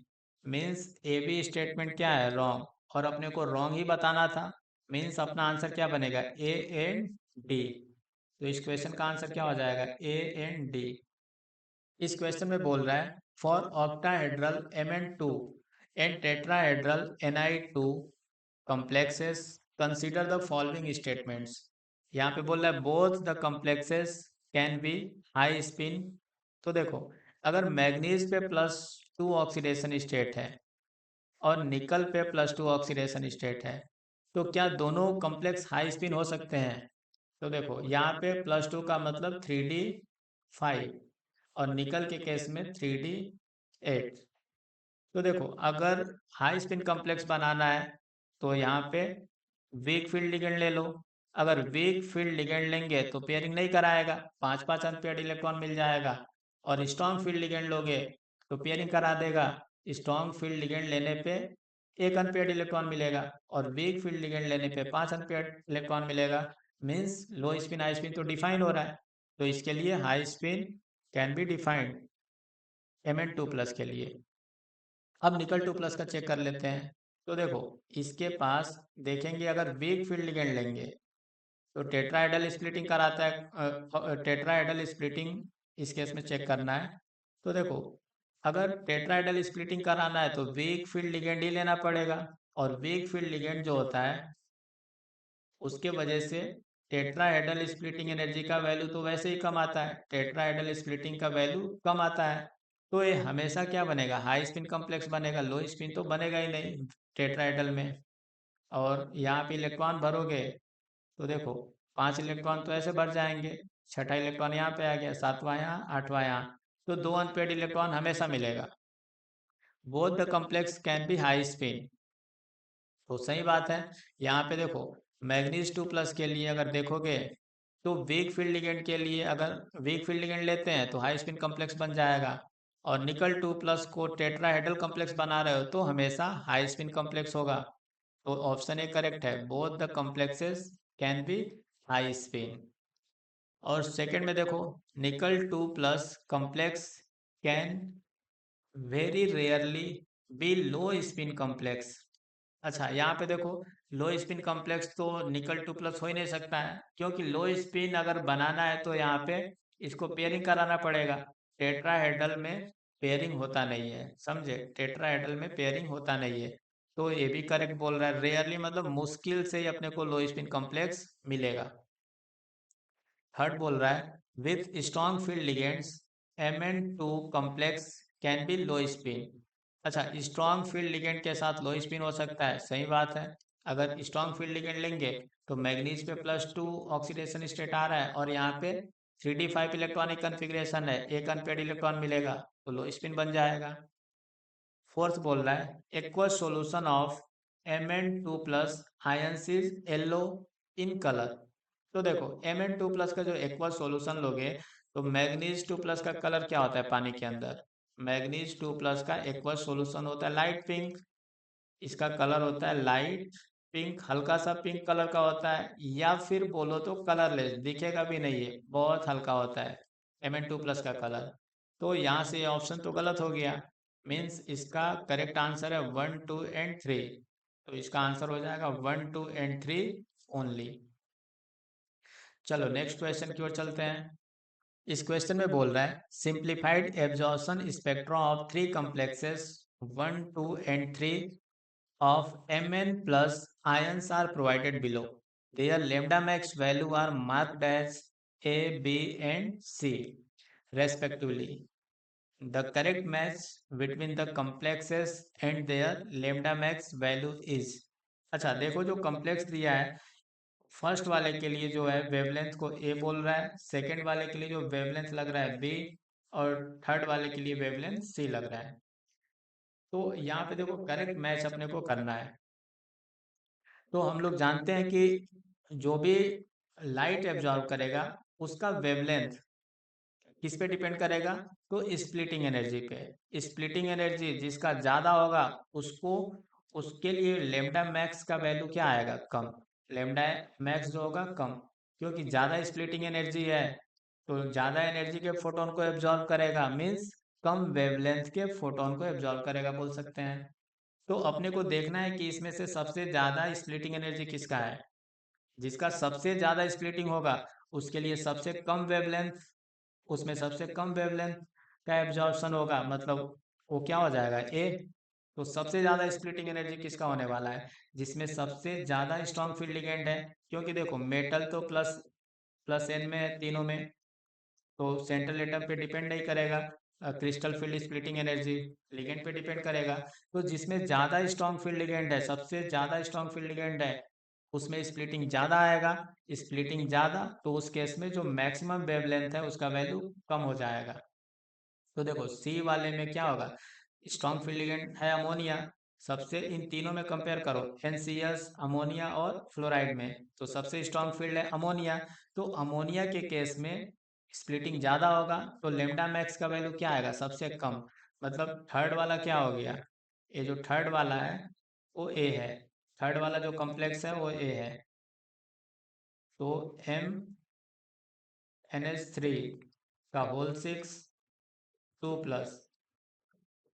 मीन्स ए बी स्टेटमेंट क्या है, रॉन्ग, और अपने को रॉन्ग ही बताना था, मीन्स अपना आंसर क्या बनेगा, ए एंड डी। तो इस क्वेश्चन का आंसर क्या हो जाएगा, ए एंड डी। इस क्वेश्चन में बोल रहा है, for octahedral Mn2 and tetrahedral Ni2 complexes consider the following statements। यहाँ पे बोल रहा है both the complexes can be high spin. तो देखो, अगर मैग्नीज पे +2 ऑक्सीडेशन स्टेट है और निकल पे +2 ऑक्सीडेशन स्टेट है, तो क्या दोनों कॉम्प्लेक्स हाई स्पिन हो सकते हैं। तो देखो यहाँ पे +2 का मतलब 3d5, और निकल के केस में 3d8। तो देखो अगर हाई स्पिन कॉम्प्लेक्स बनाना है तो यहाँ पे वीक फील्ड लिगेंड ले लो, अगर वीक फील्ड लिगेंड लेंगे तो पेयरिंग नहीं कराएगा, 5-5 अनपेयर्ड इलेक्ट्रॉन मिल जाएगा, और स्ट्रॉन्ग फील्ड लिगेंड लोगे तो पेयरिंग करा देगा, स्ट्रॉन्ग फील्ड लिगेंड लेने पे एक अनपेयर्ड इलेक्ट्रॉन मिलेगा, और वीक फील्ड लिगेंड लेने पे 5 अनपेयर्ड इलेक्ट्रॉन मिलेगा, means low spin high spin तो डिफाइन हो रहा है, तो इसके लिए high spin can be defined Mn2+ के लिए। अब निकल 2+ का चेक कर लेते हैं। तो देखो इसके पास देखेंगे, अगर वीक फील्ड लिगेंड लेंगे तो टेट्राहेड्रल स्प्लिटिंग कराता है, टेट्राहेड्रल स्प्लिटिंग इस केस में चेक करना है। तो देखो अगर टेट्राहेड्रल स्प्लिटिंग कराना है तो वीक फील्ड लिगेंड ही लेना पड़ेगा, और वीक फील्ड लिगेंड जो होता है उसके वजह से टेट्राहेड्रल स्प्लिटिंग एनर्जी का वैल्यू तो वैसे ही कम आता है, टेट्राहेड्रल स्प्लिटिंग का वैल्यू कम आता है, तो ये हमेशा क्या बनेगा, हाई स्पिन कॉम्प्लेक्स बनेगा, लो स्पिन तो बनेगा ही नहीं टेट्राहेड्रल में। और यहाँ पे इलेक्ट्रॉन भरोगे तो देखो 5 इलेक्ट्रॉन तो ऐसे भर जाएंगे, छठा इलेक्ट्रॉन यहाँ पे आ गया, सातवां यहाँ, आठवां यहाँ, तो 2 अनपेड इलेक्ट्रॉन हमेशा मिलेगा। Both the complex can be high spin, तो सही बात है। यहाँ पे देखो मैग्नीज 2+ के लिए अगर देखोगे तो वीक फील्ड लिगेंड के लिए अगर वीक फील्ड लिगेंड लेते हैं तो हाई स्पिन कॉम्प्लेक्स बन जाएगा, और निकल 2+ को टेट्राहेड्रल कॉम्प्लेक्स बना रहे हो तो हमेशा हाई स्पिन कॉम्प्लेक्स होगा। तो ऑप्शन ए करेक्ट है, both the complexes can be high spin. और सेकंड में देखो, nickel 2+ complex can very rarely be low spin complex. अच्छा, यहाँ पे देखो, लो स्पिन कॉम्प्लेक्स तो निकल 2+ हो ही नहीं सकता है, क्योंकि लो स्पिन अगर बनाना है तो यहाँ पे इसको पेयरिंग कराना पड़ेगा। टेट्राहेड्रल में पेयरिंग होता नहीं है, समझे, टेट्राहेड्रल में पेयरिंग होता नहीं है। तो ये भी करेक्ट बोल रहा है, रेयरली मतलब मुश्किल से ही अपने को लो स्पिन कॉम्प्लेक्स मिलेगा। थर्ड बोल रहा है, with strong field ligands Mn2 complex can be low spin. अच्छा, स्ट्रॉन्ग फील्ड लिगेंड के साथ लो स्पिन हो सकता है, सही बात है। अगर स्ट्रॉन्ग फील्ड लिगेंड लेंगे तो मैग्नीज पे +2 ऑक्सीडेशन स्टेट आ रहा है और यहाँ पे 3d5 इलेक्ट्रॉनिक कन्फिग्रेशन है, एक अनपेड इलेक्ट्रॉन मिलेगा तो लो स्पिन बन जाएगा। फोर्थ बोल रहा है, aqueous solution of Mn2+ ions is yellow in colour. तो देखो, Mn2+ का जो एक्वस सॉल्यूशन लोगे तो मैग्नीज 2+ का कलर क्या होता है पानी के अंदर? मैग्नीज 2+ का एक्वस सॉल्यूशन होता है लाइट पिंक। इसका कलर होता है लाइट पिंक, हल्का सा पिंक कलर का होता है, या फिर बोलो तो कलरलेस, दिखेगा भी नहीं है, बहुत हल्का होता है Mn2+ का कलर। तो यहाँ से ऑप्शन तो गलत हो गया, मीन्स इसका करेक्ट आंसर है 1, 2 एंड 3। तो इसका आंसर हो जाएगा 1, 2 एंड 3 ओनली। चलो नेक्स्ट क्वेश्चन की ओर चलते हैं। इस क्वेश्चन में बोल रहा है, simplified absorption spectrum of 3 complexes 1, 2 and 3 of Mn plus ions are provided below. Their lambda max value are marked as A, B and C respectively. The correct match between the complexes and their lambda max value is। अच्छा देखो, जो complex दिया है, first वाले के लिए जो है वेवलेंथ को ए बोल रहा है, सेकंड वाले के लिए जो वेवलेंथ लग रहा है बी, और थर्ड वाले के लिए वेवलेंथ सी लग रहा है। तो यहाँ पे देखो करेक्ट मैच अपने को करना है। तो हम लोग जानते हैं कि जो भी लाइट एब्जॉर्ब करेगा उसका वेवलेंथ किस पे डिपेंड करेगा? तो स्प्लिटिंग एनर्जी पे। स्प्लिटिंग एनर्जी जिसका ज़्यादा होगा उसको, उसके लिए लेमडा मैक्स का वैल्यू क्या आएगा? कम। लेमडा मैक्स जो होगा कम, क्योंकि ज़्यादा स्प्लिटिंग एनर्जी है तो ज़्यादा एनर्जी के फोटोन को एब्जॉर्ब करेगा, मीन्स कम वेवलेंथ के फोटोन को एब्जॉर्ब करेगा बोल सकते हैं। तो अपने को देखना है कि इसमें से सबसे ज़्यादा स्प्लिटिंग एनर्जी किसका है। जिसका सबसे ज़्यादा स्प्लिटिंग होगा उसके लिए सबसे कम वेवलेंथ, उसमें सबसे कम वेवलेंथ का एब्जॉर्प्शन होगा, मतलब वो क्या हो जाएगा? ए। तो सबसे ज़्यादा स्प्लिटिंग एनर्जी किसका होने वाला है? जिसमें सबसे ज़्यादा स्ट्रॉन्ग फील्ड लिगेंड है, क्योंकि देखो मेटल तो प्लस प्लस एन में है तीनों में, तो सेंट्रल एटम पे डिपेंड नहीं करेगा। Crystal field splitting energy ligand पे डिपेंड करेगा। तो जिसमें ज़्यादा स्ट्रॉन्ग फील्ड लिगेंड है, सबसे ज़्यादा स्ट्रॉन्ग फील्ड लिगेंड है, उसमें स्प्लिटिंग ज़्यादा आएगा। स्प्लिटिंग ज़्यादा तो उस केस में जो मैक्सिमम वेवलेंथ है उसका वैल्यू कम हो जाएगा। तो देखो सी वाले में क्या होगा? स्ट्रॉन्ग फील्ड लिगेंड है अमोनिया, सबसे इन तीनों में कंपेयर करो, NCS, अमोनिया और फ्लोराइड में, तो सबसे स्ट्रॉन्ग फील्ड है अमोनिया। तो अमोनिया के केस में स्प्लिटिंग ज़्यादा होगा तो लेमडा मैक्स का वैल्यू क्या आएगा? सबसे कम। मतलब थर्ड वाला क्या हो गया? ये जो थर्ड वाला है वो ए है, थर्ड वाला जो कॉम्प्लेक्स है वो ए है। तो MnH3 का होल 6 2+,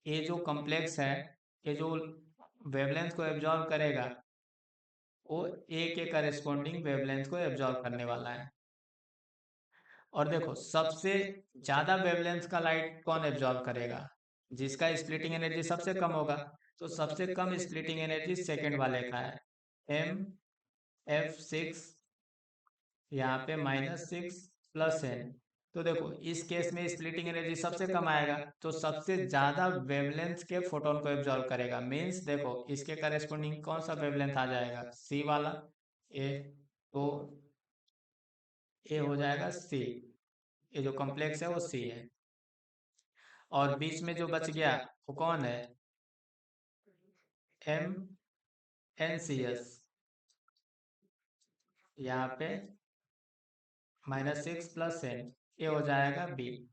ये जो कॉम्प्लेक्स है, ये जो वेवलेंथ को एब्जॉर्ब करेगा वो ए के करेस्पॉन्डिंग वेवलेंथ को एब्जॉर्ब करने वाला है। और देखो सबसे ज़्यादा वेवलेंथ का लाइट कौन एब्जॉर्ब करेगा? जिसका स्प्लिटिंग एनर्जी सबसे कम होगा। तो सबसे कम स्प्लिटिंग एनर्जी सेकेंड वाले का है, MF6, यहाँ पे -6 + n। तो देखो इस केस में स्प्लिटिंग एनर्जी सबसे कम आएगा तो सबसे ज्यादा वेवलेंथ के फोटोन को एब्जॉर्ब करेगा, मीन्स देखो इसके करेस्पॉन्डिंग कौन सा वेवलेंथ आ जाएगा? सी वाला, ए। तो ए हो जाएगा सी, ये जो कॉम्प्लेक्स है वो सी है। और बीच में जो बच गया वो कौन है? MnCS, यहाँ पे -6 + n, ये हो जाएगा बी।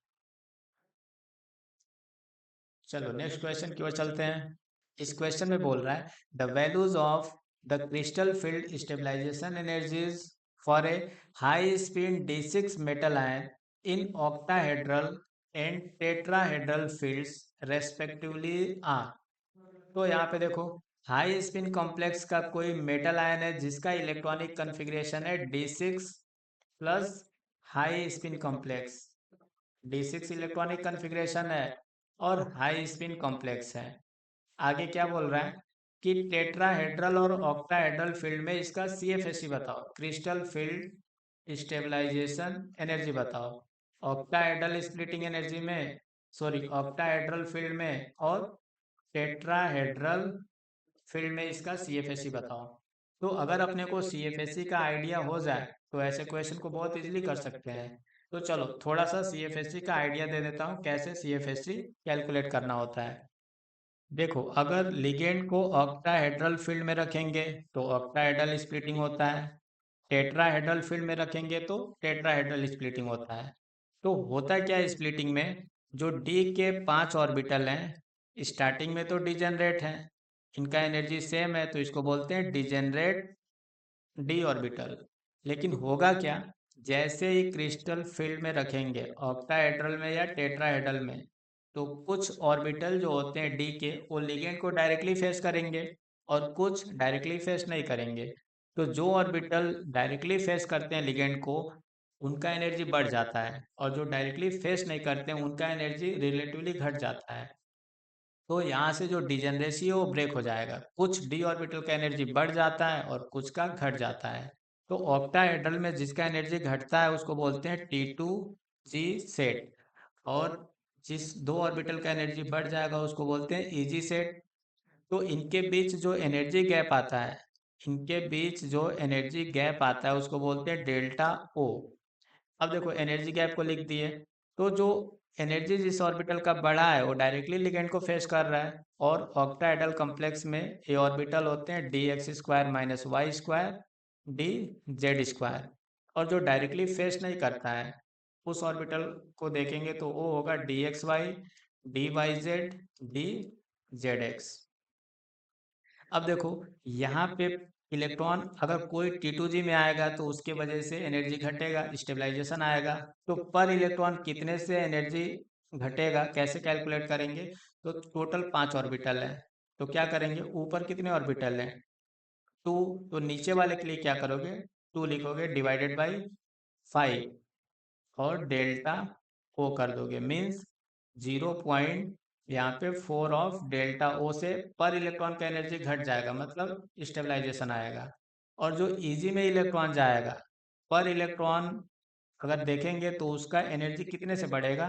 चलो नेक्स्ट क्वेश्चन की ओर चलते हैं। इस क्वेश्चन में बोल रहा है the values of the crystal field stabilisation energies for a high speed D6 metal ion in octahedral and tetrahedral fields respectively are. तो यहाँ पे देखो, हाई स्पिन कॉम्प्लेक्स का कोई मेटल आयन है जिसका इलेक्ट्रॉनिक कन्फिग्रेशन है D6 plus high spin complex. D6 electronic configuration है और हाई स्पिन कॉम्प्लेक्स है। आगे क्या बोल रहा है कि टेट्राहेड्रल और ऑक्टाहेड्रल फील्ड में इसका CFSE बताओ, क्रिस्टल फील्ड स्टेबलाइजेशन एनर्जी बताओ। ऑक्टाहेड्रल स्प्लिटिंग एनर्जी में, सॉरी, ऑक्टाहेड्रल फील्ड में और टेट्राहेड्रल फील्ड में इसका CFSE बताओ। तो अगर अपने को CFSE का आइडिया हो जाए तो ऐसे क्वेश्चन को बहुत इजीली कर सकते हैं। तो चलो थोड़ा सा CFSE का आइडिया दे देता हूँ कैसे CFSE कैलकुलेट करना होता है। देखो, अगर लिगेंड को ऑक्टाहेड्रल फील्ड में रखेंगे तो ऑक्टाहेड्रल स्प्लिटिंग होता है, टेट्राहेड्रल फील्ड में रखेंगे तो टेट्राहेड्रल स्प्लिटिंग होता है। तो होता क्या है स्प्लिटिंग में, जो डी के 5 ऑर्बिटल हैं स्टार्टिंग में तो डिजेनरेट हैं, इनका एनर्जी सेम है तो इसको बोलते हैं डिजेनरेट डी ऑर्बिटल। लेकिन होगा क्या, जैसे ही क्रिस्टल फील्ड में रखेंगे ऑक्टाहेड्रल में या टेट्राहेड्रल में, तो कुछ ऑर्बिटल जो होते हैं डी के वो लिगेंड को डायरेक्टली फेस करेंगे और कुछ डायरेक्टली फेस नहीं करेंगे। तो जो ऑर्बिटल डायरेक्टली फेस करते हैं लिगेंड को, उनका एनर्जी बढ़ जाता है, और जो डायरेक्टली फेस नहीं करते हैं उनका एनर्जी रिलेटिवली घट जाता है। तो यहाँ से जो डिजेनरेसी है वो ब्रेक हो जाएगा, कुछ डी ऑर्बिटल का एनर्जी बढ़ जाता है और कुछ का घट जाता है। तो ऑक्टाहेड्रल में जिसका एनर्जी घटता है उसको बोलते हैं T2G सेट, और जिस दो ऑर्बिटल का एनर्जी बढ़ जाएगा उसको बोलते हैं EG सेट। तो इनके बीच जो एनर्जी गैप आता है, इनके बीच जो एनर्जी गैप आता है उसको बोलते हैं डेल्टा O। अब देखो एनर्जी गैप को लिख दिए, तो जो एनर्जी जिस ऑर्बिटल का बढ़ा है वो डायरेक्टली लिगेंड को फेस कर रहा है, और ऑक्टाहेड्रल कॉम्प्लेक्स में ये ऑर्बिटल होते हैं DX² माइनस Y² DZ², और जो डायरेक्टली फेस नहीं करता है उस ऑर्बिटल को देखेंगे तो वो होगा DXY DYZ DZX। अब देखो यहाँ पे इलेक्ट्रॉन अगर कोई T2G में आएगा तो उसके वजह से एनर्जी घटेगा, स्टेबलाइजेशन आएगा। तो पर इलेक्ट्रॉन कितने से एनर्जी घटेगा कैसे कैलकुलेट करेंगे, तो टोटल 5 ऑर्बिटल है, तो क्या करेंगे, ऊपर कितने ऑर्बिटल हैं 2, तो नीचे वाले के लिए क्या करोगे, 2 लिखोगे डिवाइडेड बाई 5 और डेल्टा ओ कर दोगे, मीन्स 0. यहाँ पे 4 ऑफ डेल्टा ओ से पर इलेक्ट्रॉन का एनर्जी घट जाएगा, मतलब स्टेबलाइजेशन आएगा। और जो इजी में इलेक्ट्रॉन जाएगा, पर इलेक्ट्रॉन अगर देखेंगे तो उसका एनर्जी कितने से बढ़ेगा,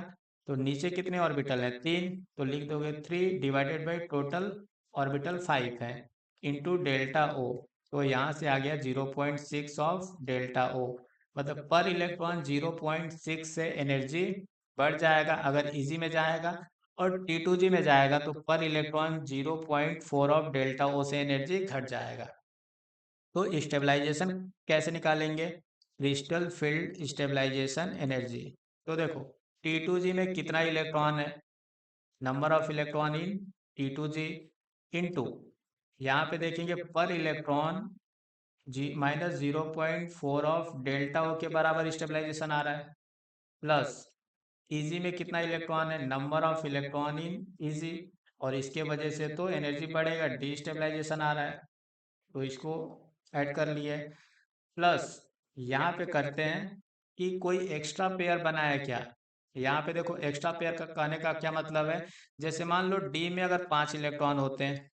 तो नीचे कितने ऑर्बिटल हैं 3, तो लिख दोगे 3 डिवाइडेड बाई टोटल ऑर्बिटल 5 है इंटू डेल्टा ओ। तो यहाँ से आ गया 0.6 ऑफ डेल्टा ओ, मतलब पर इलेक्ट्रॉन 0.6 से एनर्जी बढ़ जाएगा अगर इजी में जाएगा, और T2G में जाएगा तो पर इलेक्ट्रॉन 0.4 ऑफ डेल्टा ओ से एनर्जी घट जाएगा। तो स्टेबलाइजेशन कैसे निकालेंगे, क्रिस्टल फील्ड स्टेबलाइजेशन एनर्जी। तो देखो T2G में कितना इलेक्ट्रॉन है, number of electron in T2G into, यहाँ पे देखेंगे पर इलेक्ट्रॉन जी माइनस 0.4 ऑफ डेल्टा ओ के बराबर स्टेबलाइजेशन आ रहा है, प्लस इजी में कितना इलेक्ट्रॉन है, number of electron in easy, और इसके वजह से तो एनर्जी बढ़ेगा, डिस्टेबलाइजेशन आ रहा है, तो इसको ऐड कर लिए। प्लस यहाँ पे करते हैं कि कोई एक्स्ट्रा पेयर बना है क्या। यहाँ पे देखो एक्स्ट्रा पेयर का कहने का क्या मतलब है, जैसे मान लो डी में अगर 5 इलेक्ट्रॉन होते हैं,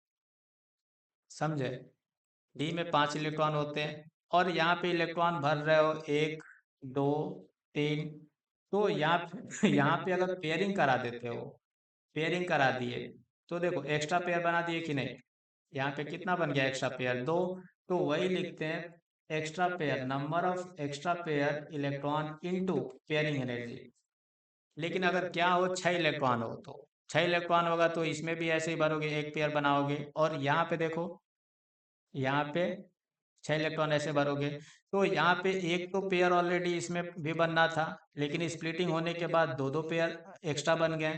समझे, डी में 5 इलेक्ट्रॉन होते हैं और यहाँ पे इलेक्ट्रॉन भर रहे हो 1 2 3, तो यहाँ पे अगर पेयरिंग करा देते हो, पेयरिंग करा दिए, तो देखो एक्स्ट्रा पेयर बना दिए कि नहीं, यहाँ पे कितना बन गया एक्स्ट्रा पेयर 2, तो वही लिखते हैं extra pair, number of extra pair electron into pairing energy. लेकिन अगर क्या हो 6 इलेक्ट्रॉन हो, तो 6 इलेक्ट्रॉन होगा तो इसमें भी ऐसे ही भरोगे, एक पेयर बनाओगे, और यहाँ पे देखो, यहाँ पे 6 इलेक्ट्रॉन ऐसे भरोगे, तो यहाँ पे एक तो पेयर ऑलरेडी इसमें भी बनना था, लेकिन स्प्लिटिंग होने के बाद दो दो पेयर एक्स्ट्रा बन गए,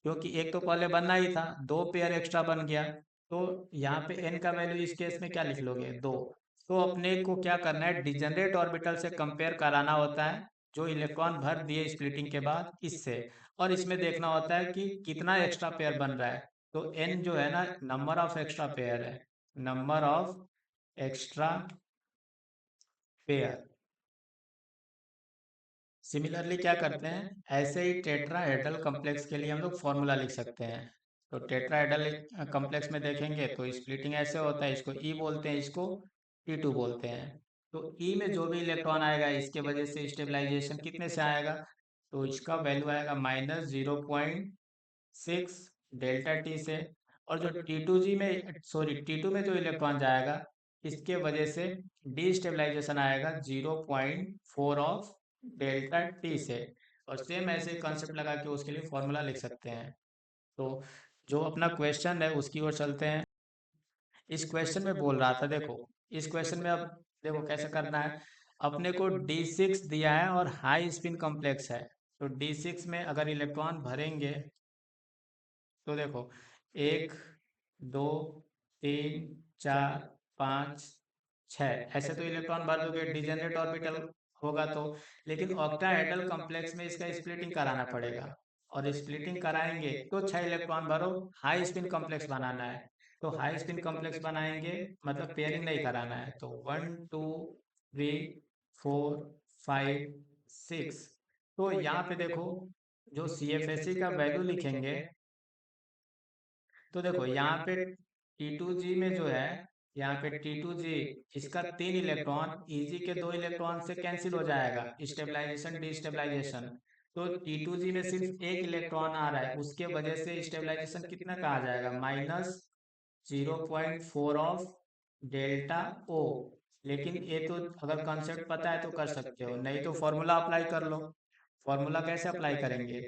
क्योंकि एक तो पहले बनना ही था, 2 पेयर एक्स्ट्रा बन गया। तो यहाँ पे n का वैल्यू इस केस में क्या लिख लोगे, 2। तो अपने को क्या करना है, डिजेनरेट ऑर्बिटल से कंपेयर कराना होता है जो इलेक्ट्रॉन भर दिए स्प्लिटिंग के बाद इससे, और इसमें देखना होता है कि कितना एक्स्ट्रा पेयर बन रहा है। तो n जो है ना, नंबर ऑफ एक्स्ट्रा पेयर है, number of extra pair. Similarly क्या करते हैं, ऐसे ही टेट्राहेड्रल कॉम्प्लेक्स के लिए हम लोग फॉर्मूला लिख सकते हैं। तो टेट्राहेड्रल कॉम्प्लेक्स में देखेंगे तो स्प्लिटिंग ऐसे होता है, इसको ई बोलते हैं, इसको T2 बोलते हैं। तो ई में जो भी इलेक्ट्रॉन आएगा इसके वजह से स्टेबलाइजेशन कितने से आएगा, तो इसका वैल्यू आएगा -0.6 डेल्टा टी से। और जो T2 में जो इलेक्ट्रॉन जाएगा इसके वजह से डिस्टेबलाइजेशन आएगा 0.4 ऑफ डेल्टा टी से। और सेम ऐसे कॉन्सेप्ट लगा के उसके लिए फॉर्मूला लिख सकते हैं। तो जो अपना क्वेश्चन है उसकी ओर चलते हैं। इस क्वेश्चन में बोल रहा था, देखो इस क्वेश्चन में अब देखो कैसे करना है। अपने को D6 दिया है और हाई स्पिन कॉम्प्लेक्स है। तो D6 में अगर इलेक्ट्रॉन भरेंगे तो देखो 1 2 3 4 5 6 ऐसे तो इलेक्ट्रॉन भर दोगे, डिजेनरेट ऑर्बिटल होगा तो। लेकिन ऑक्टाहेड्रल कॉम्प्लेक्स में इसका स्प्लिटिंग कराना पड़ेगा, और स्प्लिटिंग कराएंगे तो 6 इलेक्ट्रॉन भरो, हाई स्पिन कॉम्प्लेक्स बनाना है। तो हाई स्पिन कॉम्प्लेक्स बनाएंगे मतलब पेयरिंग नहीं कराना है। तो 1 2 3 4 5 6। तो यहाँ पे देखो जो CFSE का वैल्यू लिखेंगे, तो देखो यहाँ पे T2G में जो है, यहाँ पे T2G इसका 3 इलेक्ट्रॉन, Eg के 2 इलेक्ट्रॉन से कैंसिल हो जाएगा, स्टेबलाइजेशन डिस्टेबलाइजेशन। तो T2G में सिर्फ 1 इलेक्ट्रॉन आ रहा है, उसके वजह से स्टेबलाइजेशन कितना का आ जाएगा, -0.4 ऑफ डेल्टा O। लेकिन ये तो अगर कॉन्सेप्ट पता है तो कर सकते हो, नहीं तो फॉर्मूला अप्लाई कर लो। फॉर्मूला कैसे अप्लाई करेंगे,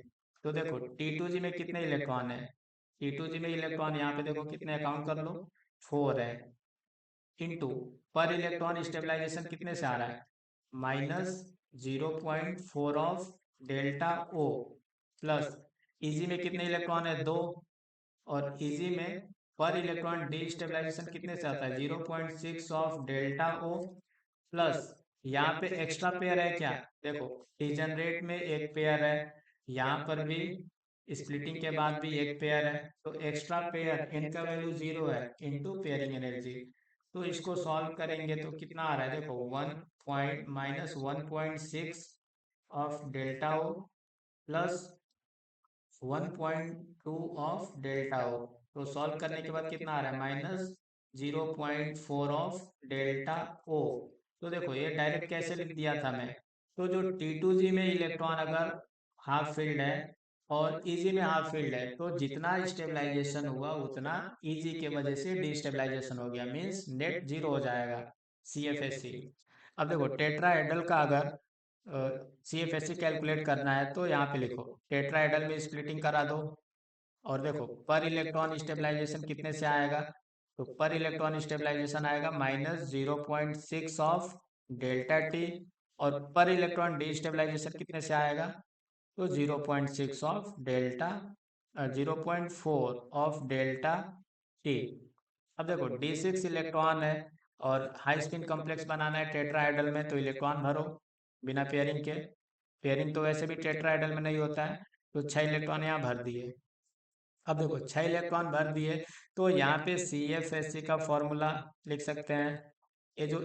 तो देखो T2G में कितने इलेक्ट्रॉन है, T2G में इलेक्ट्रॉन यहाँ पे देखो कितने, अकाउंट कर लो, 4 है। इनटू पर इलेक्ट्रॉन स्टेबलाइजेशन कितने से आ रहा है, -0.4 of delta O plus easy में कितने इलेक्ट्रॉन है, 2। और इजी में पर इलेक्ट्रॉन डिस्टेबलाइजेशन कितने से आता है, 0.6 ऑफ डेल्टा O प्लस यहाँ पे एक्स्ट्रा पेयर है क्या, देखो डिजनरेट में 1 पेयर है, यहाँ पर भी स्प्लिटिंग के बाद भी 1 पेयर है। तो एक्स्ट्रा पेयर इनका वैल्यू 0 है इनटू पेयरिंग एनर्जी। तो इसको सॉल्व करेंगे तो कितना आ रहा है, देखो 1.6 of delta O plus 1.2 of delta O। तो सॉल्व करने के बाद कितना आ रहा है, -0.4 ऑफ डेल्टा O। तो देखो ये डायरेक्ट कैसे लिख दिया था मैं, तो जो T2G में इलेक्ट्रॉन अगर हाफ फील्ड है और Eg में हाफ फील्ड है, तो जितना स्टेबलाइजेशन हुआ उतना Eg के वजह से डिस्टेबलाइजेशन हो गया, मीन्स नेट 0 हो जाएगा CFSE। अब देखो टेट्राहेड्रल का अगर CFSE कैलकुलेट करना है तो यहाँ पे लिखो टेट्राहेड्रल में स्प्लिटिंग करा दो, और देखो पर इलेक्ट्रॉन स्टेबलाइजेशन कितने से आएगा, तो पर इलेक्ट्रॉन स्टेबलाइजेशन आएगा -0.6 ऑफ डेल्टा टी। और पर इलेक्ट्रॉन डिस्टेबलाइजेशन कितने से आएगा, तो 0.6 of delta 0.4 of delta T. अब देखो D6 इलेक्ट्रॉन है और हाई स्पिन कॉम्प्लेक्स बनाना है टेट्राहेड्रल में, तो इलेक्ट्रॉन भरो बिना पेयरिंग के। पेयरिंग तो वैसे भी टेट्राहेड्रल में नहीं होता है। तो 6 इलेक्ट्रॉन यहाँ भर दिए। अब देखो 6 इलेक्ट्रॉन भर दिए, तो यहाँ पे CFSE का फॉर्मूला लिख सकते हैं। ये जो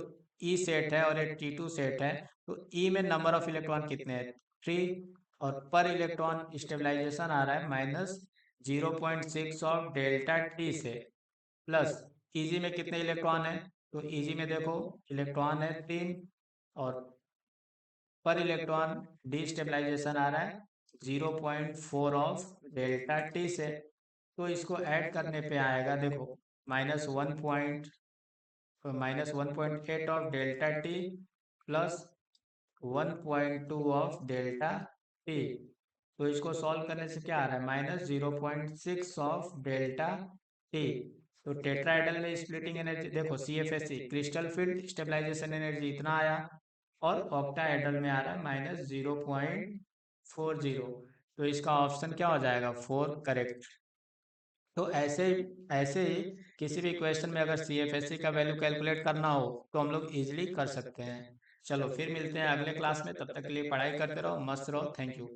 E सेट है और ये T2 सेट है, तो E में नंबर ऑफ इलेक्ट्रॉन कितने हैं, 3। और पर इलेक्ट्रॉन स्टेबलाइजेशन आ रहा है -0.6 ऑफ डेल्टा टी से, प्लस Eg में कितने इलेक्ट्रॉन है, तो Eg में देखो इलेक्ट्रॉन है 3, और पर इलेक्ट्रॉन डिस्टेबलाइजेशन आ रहा है 0.4 ऑफ डेल्टा टी से। तो इसको ऐड करने पे आएगा देखो -1.8 of delta T plus 1.2 of delta T. तो इसको सॉल्व करने से क्या आ रहा है, -0.6 ऑफ डेल्टा टी। तो टेट्राहेड्रल में स्प्लिटिंग एनर्जी देखो CFSE crystal field stabilisation energy इतना आया, और ऑक्टाहेड्रल में आ रहा है -0.40। तो इसका ऑप्शन क्या हो जाएगा, 4 करेक्ट। तो ऐसे ऐसे ही किसी भी क्वेश्चन में अगर CFSC का वैल्यू कैलकुलेट करना हो तो हम लोग इजीली कर सकते हैं। चलो फिर मिलते हैं अगले क्लास में, तब तक के लिए पढ़ाई करते रहो, मस्त रहो, थैंक यू।